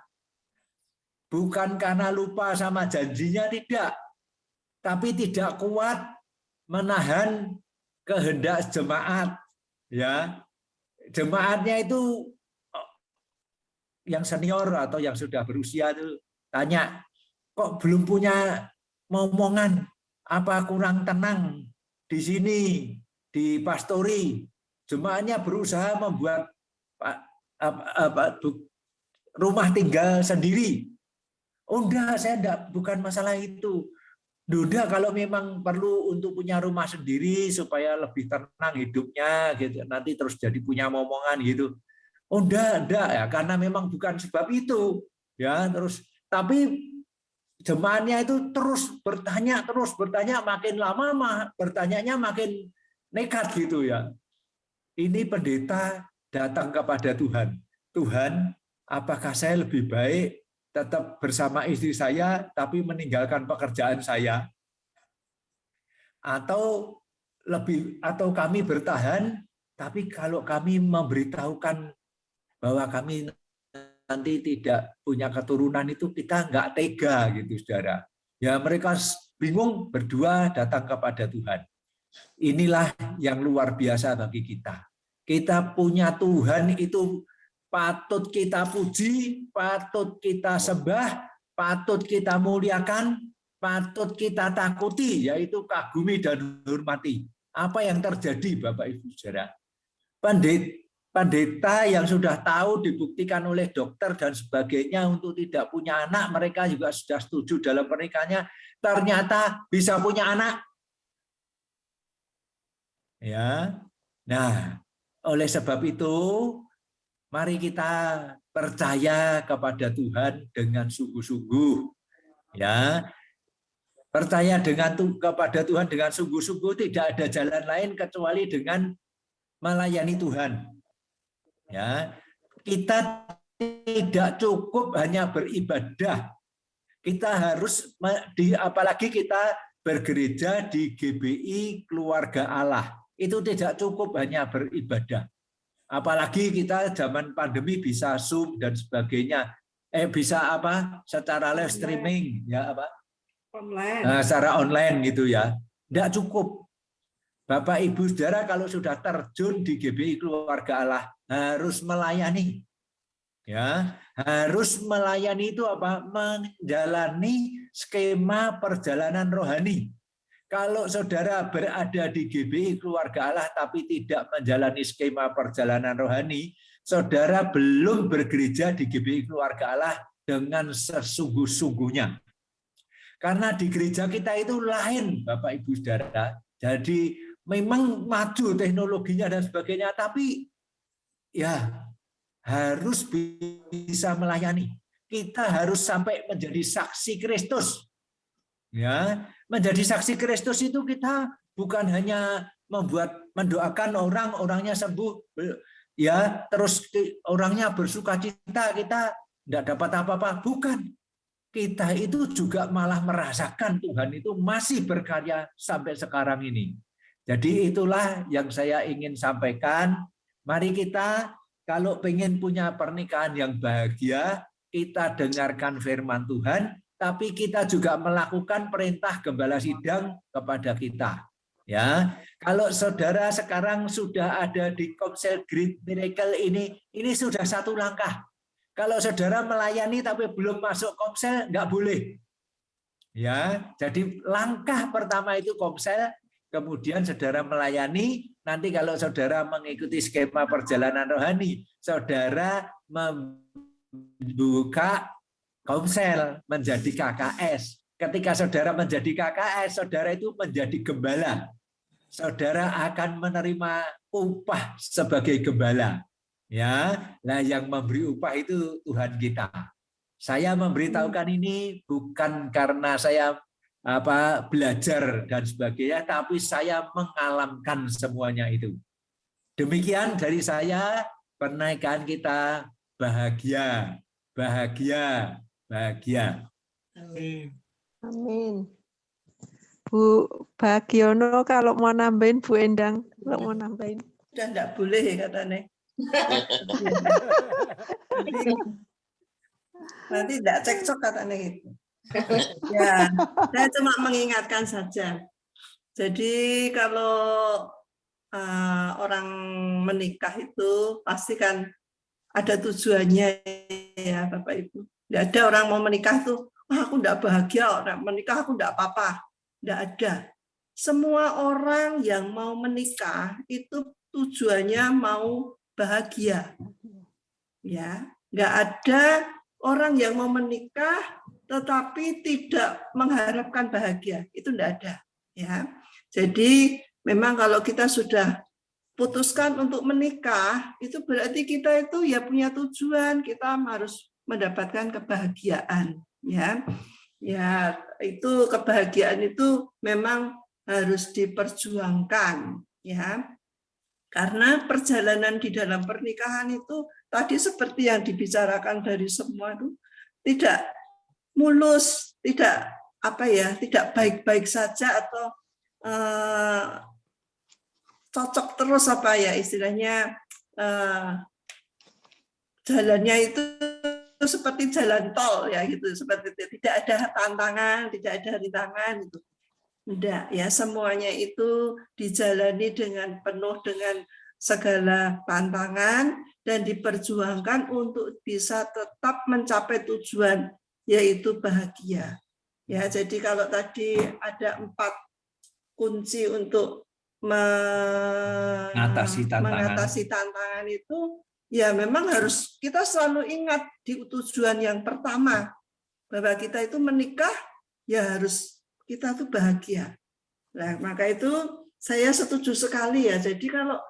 bukan karena lupa sama janjinya, tidak, tapi tidak kuat menahan kehendak jemaat, ya. Jemaatnya itu yang senior atau yang sudah berusia itu tanya, kok belum punya momongan, apa kurang tenang di sini, di pastori. Jemaatnya berusaha membuat rumah tinggal sendiri. Oh enggak, saya enggak, bukan masalah itu. Udah kalau memang perlu untuk punya rumah sendiri supaya lebih tenang hidupnya gitu, nanti terus jadi punya momongan gitu. Oh enggak ya, karena memang bukan sebab itu. Ya, terus tapi jemaahnya itu terus bertanya, makin lama bertanyanya makin nekat gitu ya. Ini pendeta datang kepada Tuhan. Tuhan, apakah saya lebih baik tetap bersama istri saya tapi meninggalkan pekerjaan saya? Atau kami bertahan tapi kalau kami memberitahukan bahwa kami nanti tidak punya keturunan itu kita nggak tega gitu saudara. Ya mereka bingung, berdua datang kepada Tuhan. Inilah yang luar biasa bagi kita. Kita punya Tuhan itu patut kita puji, patut kita sembah, patut kita muliakan, patut kita takuti, yaitu kagumi dan hormati. Apa yang terjadi Bapak Ibu Saudara? Pendeta yang sudah tahu dibuktikan oleh dokter dan sebagainya untuk tidak punya anak, mereka juga sudah setuju dalam pernikahannya, ternyata bisa punya anak. Ya. Nah, oleh sebab itu mari kita percaya kepada Tuhan dengan sungguh-sungguh. Ya. Percaya kepada Tuhan dengan sungguh-sungguh, tidak ada jalan lain kecuali dengan melayani Tuhan. Ya, kita tidak cukup hanya beribadah. Kita harus apalagi kita bergereja di GBI Keluarga Allah. Itu tidak cukup hanya beribadah. Apalagi kita zaman pandemi bisa Zoom dan sebagainya. Bisa secara live streaming ya online. Secara online gitu ya. Tidak cukup. Bapak Ibu Saudara kalau sudah terjun di GBI Keluarga Allah harus melayani. Ya, harus melayani itu menjalani skema perjalanan rohani. Kalau saudara berada di GBI Keluarga Allah tapi tidak menjalani skema perjalanan rohani, saudara belum bergereja di GBI Keluarga Allah dengan sesungguh-sungguhnya. Karena di gereja kita itu lain, Bapak Ibu Saudara. Jadi memang maju teknologinya dan sebagainya, tapi ya harus bisa melayani. Kita harus sampai menjadi saksi Kristus. Ya, menjadi saksi Kristus itu kita bukan hanya mendoakan orangnya sembuh, ya terus orangnya bersukacita, kita tidak dapat apa-apa, bukan. Kita itu juga malah merasakan Tuhan itu masih berkarya sampai sekarang ini. Jadi itulah yang saya ingin sampaikan. Mari kita kalau pengen punya pernikahan yang bahagia, kita dengarkan firman Tuhan, tapi kita juga melakukan perintah gembala sidang kepada kita. Ya, kalau saudara sekarang sudah ada di Komsel Great Miracle ini sudah satu langkah. Kalau saudara melayani tapi belum masuk Komsel, nggak boleh. Ya, jadi langkah pertama itu Komsel, kemudian saudara melayani. Nanti kalau saudara mengikuti skema perjalanan rohani, saudara membuka Komsel menjadi KKS. Ketika saudara menjadi KKS, saudara itu menjadi gembala. Saudara akan menerima upah sebagai gembala. Ya, nah yang memberi upah itu Tuhan kita. Saya memberitahukan ini bukan karena saya belajar dan sebagainya, tapi saya mengalami semuanya itu. Demikian dari saya, pernikahan kita bahagia, bahagia, bahagia. Amin. Amin. Bu Bagiono kalau mau nambahin, Bu Endang kalau mau nambahin. Sudah enggak boleh katanya. Nanti enggak cekcok katanya gitu. Ya, saya cuma mengingatkan saja. Jadi kalau orang menikah itu pasti kan ada tujuannya ya Bapak Ibu. Tidak ada orang mau menikah tuh, aku enggak bahagia, orang menikah aku enggak apa-apa. Tidak ada. Semua orang yang mau menikah itu tujuannya mau bahagia. Ya, enggak ada orang yang mau menikah tetapi tidak mengharapkan bahagia. Itu enggak ada, ya. Jadi memang kalau kita sudah putuskan untuk menikah, itu berarti kita itu ya punya tujuan, kita harus mendapatkan kebahagiaan, ya. Ya, itu kebahagiaan itu memang harus diperjuangkan, ya. Karena perjalanan di dalam pernikahan itu tadi seperti yang dibicarakan dari semua itu tidak mulus, tidak tidak baik-baik saja atau cocok terus istilahnya jalannya itu seperti jalan tol ya gitu, seperti itu. Tidak ada tantangan, tidak ada rintangan itu. Enggak, ya semuanya itu dijalani dengan penuh dengan segala tantangan dan diperjuangkan untuk bisa tetap mencapai tujuan, yaitu bahagia. Ya, jadi kalau tadi ada 4 kunci untuk mengatasi tantangan itu, ya memang harus kita selalu ingat di tujuan yang pertama, bahwa kita itu menikah ya harus kita tuh bahagia. Nah, maka itu saya setuju sekali ya. Jadi kalau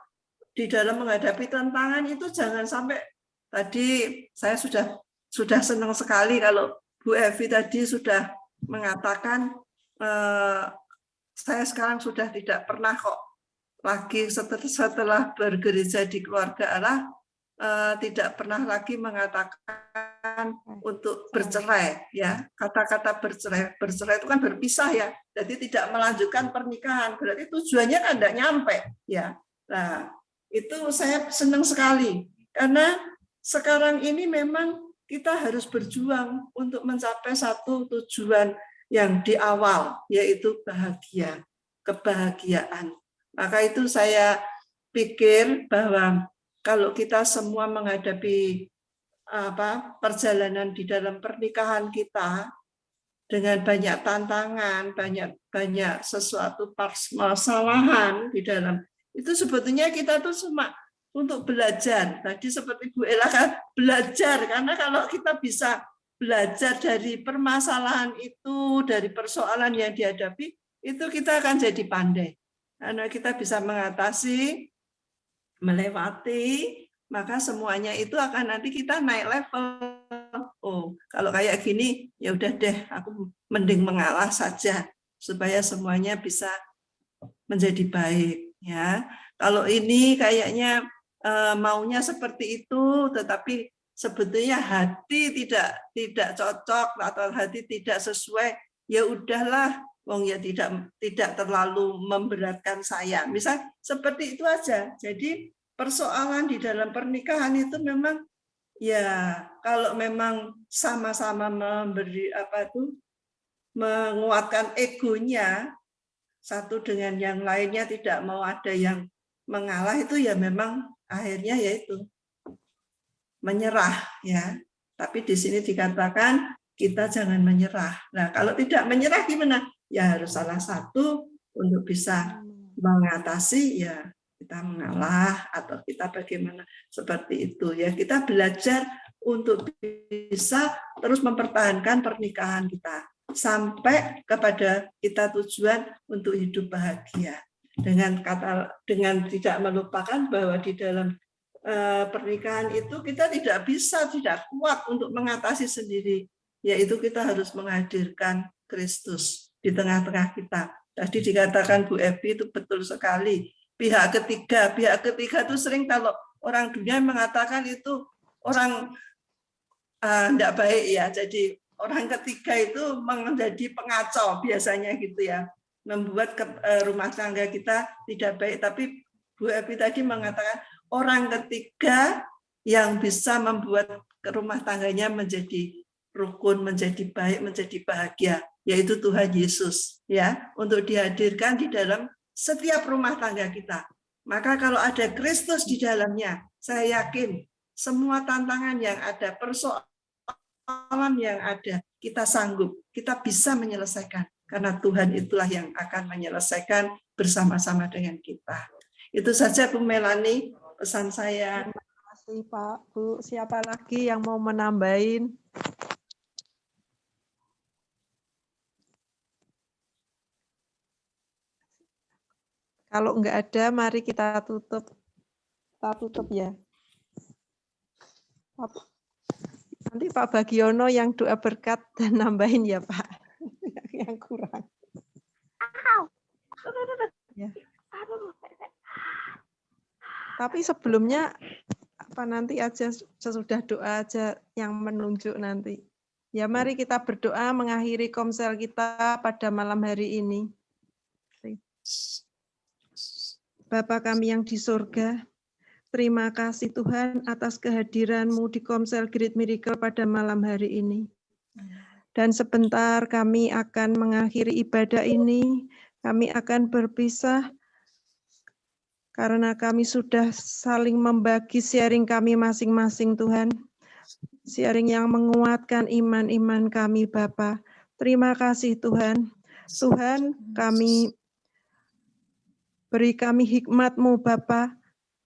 di dalam menghadapi tantangan itu jangan sampai, tadi saya sudah senang sekali kalau Bu Evi tadi sudah mengatakan saya sekarang sudah tidak pernah kok lagi setelah bergereja di keluarga Allah tidak pernah lagi mengatakan untuk bercerai, ya. Kata-kata bercerai itu kan berpisah ya, jadi tidak melanjutkan pernikahan, berarti tujuannya kan tidak nyampe, ya. Nah, itu saya senang sekali karena sekarang ini memang kita harus berjuang untuk mencapai satu tujuan yang di awal, yaitu bahagia, kebahagiaan. Maka itu saya pikir bahwa kalau kita semua menghadapi perjalanan di dalam pernikahan kita dengan banyak tantangan, banyak sesuatu permasalahan di dalam, itu sebetulnya kita tuh cuma untuk belajar. Tadi seperti Bu Ella kan belajar, karena kalau kita bisa belajar dari permasalahan itu, dari persoalan yang dihadapi, itu kita akan jadi pandai. Karena kita bisa mengatasi, melewati, maka semuanya itu akan nanti kita naik level. Oh, kalau kayak gini, ya udah deh, aku mending mengalah saja supaya semuanya bisa menjadi baik. Ya, kalau ini kayaknya maunya seperti itu, tetapi sebetulnya hati tidak cocok atau hati tidak sesuai, ya udahlah. Wong ya tidak terlalu memberatkan saya. Misal seperti itu aja. Jadi persoalan di dalam pernikahan itu memang ya kalau memang sama-sama memberi menguatkan egonya satu dengan yang lainnya, tidak mau ada yang mengalah, itu ya memang akhirnya yaitu menyerah ya. Tapi di sini dikatakan kita jangan menyerah. Nah, kalau tidak menyerah gimana? Ya harus salah satu untuk bisa mengatasi, ya kita mengalah atau kita bagaimana seperti itu ya. Kita belajar untuk bisa terus mempertahankan pernikahan kita sampai kepada kita tujuan untuk hidup bahagia, dengan tidak melupakan bahwa di dalam pernikahan itu kita tidak kuat untuk mengatasi sendiri, yaitu kita harus menghadirkan Kristus di tengah-tengah kita. Tadi dikatakan Bu Evi itu betul sekali. Pihak ketiga itu sering kalau orang dunia mengatakan itu orang tidak baik ya. Jadi orang ketiga itu menjadi pengacau biasanya gitu ya, membuat rumah tangga kita tidak baik. Tapi Bu Evi tadi mengatakan orang ketiga yang bisa membuat rumah tangganya menjadi rukun, menjadi baik, menjadi bahagia, yaitu Tuhan Yesus ya, untuk dihadirkan di dalam setiap rumah tangga kita. Maka kalau ada Kristus di dalamnya, saya yakin semua tantangan yang ada, persoalan yang ada, kita sanggup, kita bisa menyelesaikan, karena Tuhan itulah yang akan menyelesaikan bersama-sama dengan kita. Itu saja Bu Melani pesan saya. Terima kasih Pak, Bu. Siapa lagi yang mau menambahin? Kalau enggak ada, mari kita tutup. Kita tutup ya. Nanti Pak Bagiono yang doa berkat dan nambahin ya Pak. Yang kurang. Ya. Tapi sebelumnya nanti aja sesudah doa aja yang menunjuk nanti. Ya mari kita berdoa mengakhiri komsel kita pada malam hari ini. Bapa kami yang di surga, terima kasih Tuhan atas kehadiran-Mu di Komsel Great Miracle pada malam hari ini. Dan sebentar kami akan mengakhiri ibadah ini, kami akan berpisah karena kami sudah saling membagi sharing kami masing-masing Tuhan. Sharing yang menguatkan iman-iman kami Bapa. Terima kasih Tuhan. Tuhan beri kami hikmat-Mu Bapa,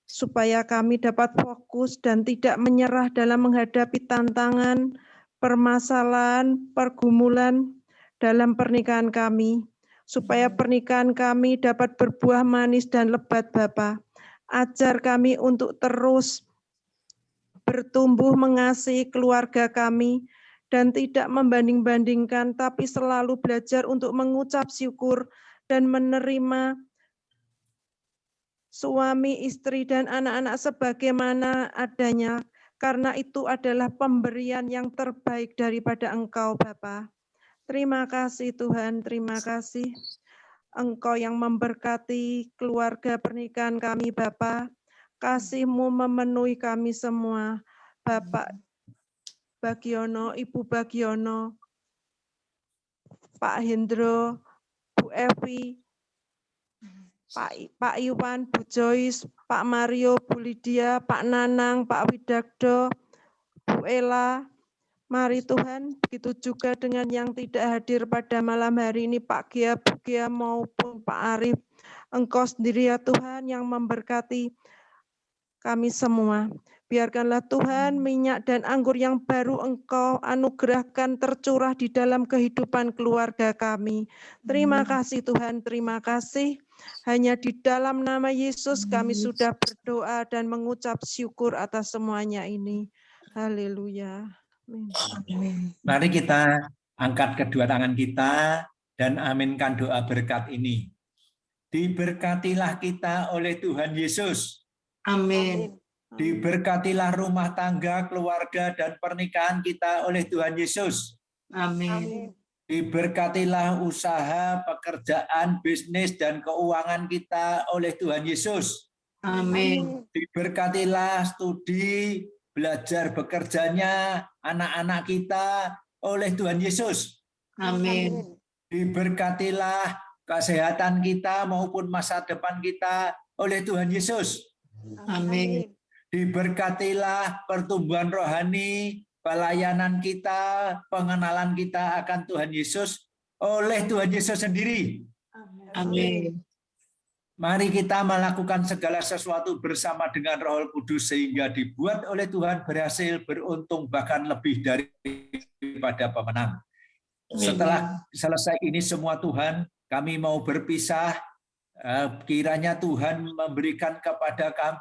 supaya kami dapat fokus dan tidak menyerah dalam menghadapi tantangan, permasalahan, pergumulan dalam pernikahan kami, supaya pernikahan kami dapat berbuah manis dan lebat Bapa. Ajar kami untuk terus bertumbuh mengasihi keluarga kami dan tidak membanding-bandingkan, tapi selalu belajar untuk mengucap syukur dan menerima suami, istri, dan anak-anak sebagaimana adanya, karena itu adalah pemberian yang terbaik daripada Engkau, Bapa. Terima kasih Tuhan, terima kasih. Engkau yang memberkati keluarga pernikahan kami, Bapa. Kasih-Mu memenuhi kami semua, Bapak Bagiono, Ibu Bagiono, Pak Hendro, Bu Evi, Pak Iwan, Bu Joyce, Pak Mario, Bu Lydia, Pak Nanang, Pak Widagdo, Bu Ella. Mari Tuhan, begitu juga dengan yang tidak hadir pada malam hari ini, Pak Gia, Bu Gia maupun Pak Arif. Engkau sendiri ya Tuhan yang memberkati kami semua. Biarkanlah Tuhan minyak dan anggur yang baru Engkau anugerahkan tercurah di dalam kehidupan keluarga kami. Terima kasih Tuhan, terima kasih. Hanya di dalam nama Yesus kami sudah berdoa dan mengucap syukur atas semuanya ini. Haleluya. Amin. Mari kita angkat kedua tangan kita dan aminkan doa berkat ini. Diberkatilah kita oleh Tuhan Yesus. Amin. Diberkatilah rumah tangga, keluarga, dan pernikahan kita oleh Tuhan Yesus. Amin. Diberkatilah usaha, pekerjaan, bisnis, dan keuangan kita oleh Tuhan Yesus. Amin. Diberkatilah studi, belajar bekerjanya anak-anak kita oleh Tuhan Yesus. Amin. Diberkatilah kesehatan kita maupun masa depan kita oleh Tuhan Yesus. Amin. Diberkatilah pertumbuhan rohani, pelayanan kita, pengenalan kita akan Tuhan Yesus oleh Tuhan Yesus sendiri. Amin. Mari kita melakukan segala sesuatu bersama dengan Roh Kudus sehingga dibuat oleh Tuhan berhasil, beruntung, bahkan lebih daripada pemenang. Setelah selesai ini semua Tuhan, kami mau berpisah. Kiranya Tuhan memberikan kepada kami,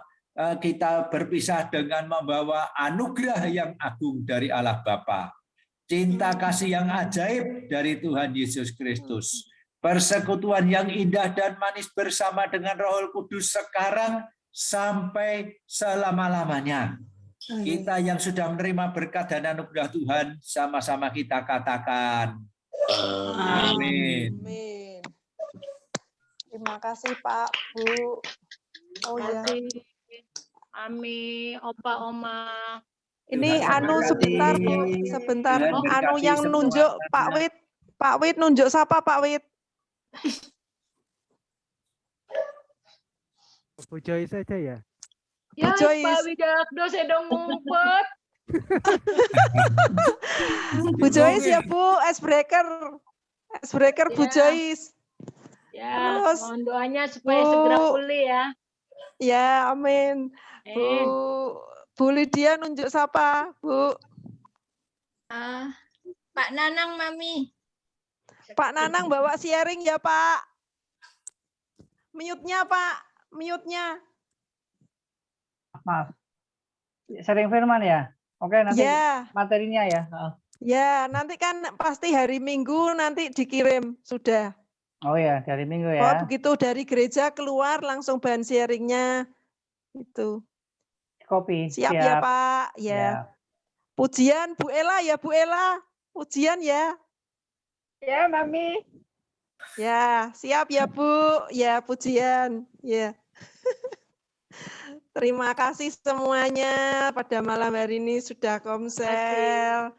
kita berpisah dengan membawa anugerah yang agung dari Allah Bapa, cinta kasih yang ajaib dari Tuhan Yesus Kristus, persekutuan yang indah dan manis bersama dengan Roh Kudus sekarang sampai selama-lamanya. Kita yang sudah menerima berkat dan anugerah Tuhan, sama-sama kita katakan amin. Terima kasih Pak, Bu. Oh ya. Amin, Opa, Oma. Ini sebentar Bu, sebentar. Yang nunjuk Pak Wid nunjuk siapa Pak Wid? Bu Joyce saja ya. Ya, Pak Widagdo sedang ngumpet. Bu Joyce ya Bu, icebreaker Bu Joyce. Ya, mohon doanya supaya segera pulih ya. Ya, amin. Bu Lydia nunjuk siapa, Bu? Pak Nanang, Mami. Pak Nanang bawa sharing ya, Pak. Mute-nya Pak, mute-nya. Maaf. Sharing firman ya? Oke, nanti Ya. materinya ya. Ya, nanti kan pasti hari Minggu nanti dikirim, sudah. Oh ya, dari Minggu Oh, ya. begitu dari gereja keluar langsung bahan sharingnya. Itu. Kopi. Siap ya, Pak? Ya. Pujian Bu Ella ya, Bu Ella. Pujian ya. Ya, Mami. Ya, siap ya, Bu. Ya, pujian. Ya. Terima kasih semuanya pada malam hari ini sudah komsel.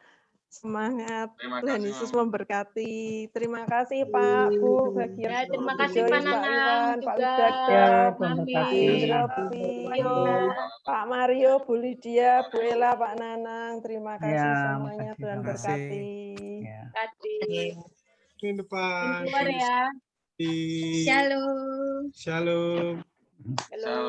Semangat. Tuhan Yesus memberkati. Terima kasih Pak, Bu, bagi Ya, terima kasih Pak Joyce, Pak Nanang Iwan, Pak juga, Widakdo, Mami, Indropio, Pak Mario, Bu Lydia, Bu Ella, Pak Nanang. Terima kasih semuanya. Tuhan berkati. Minggu depan. Keluar ya. Shalom. Shalom. Halo.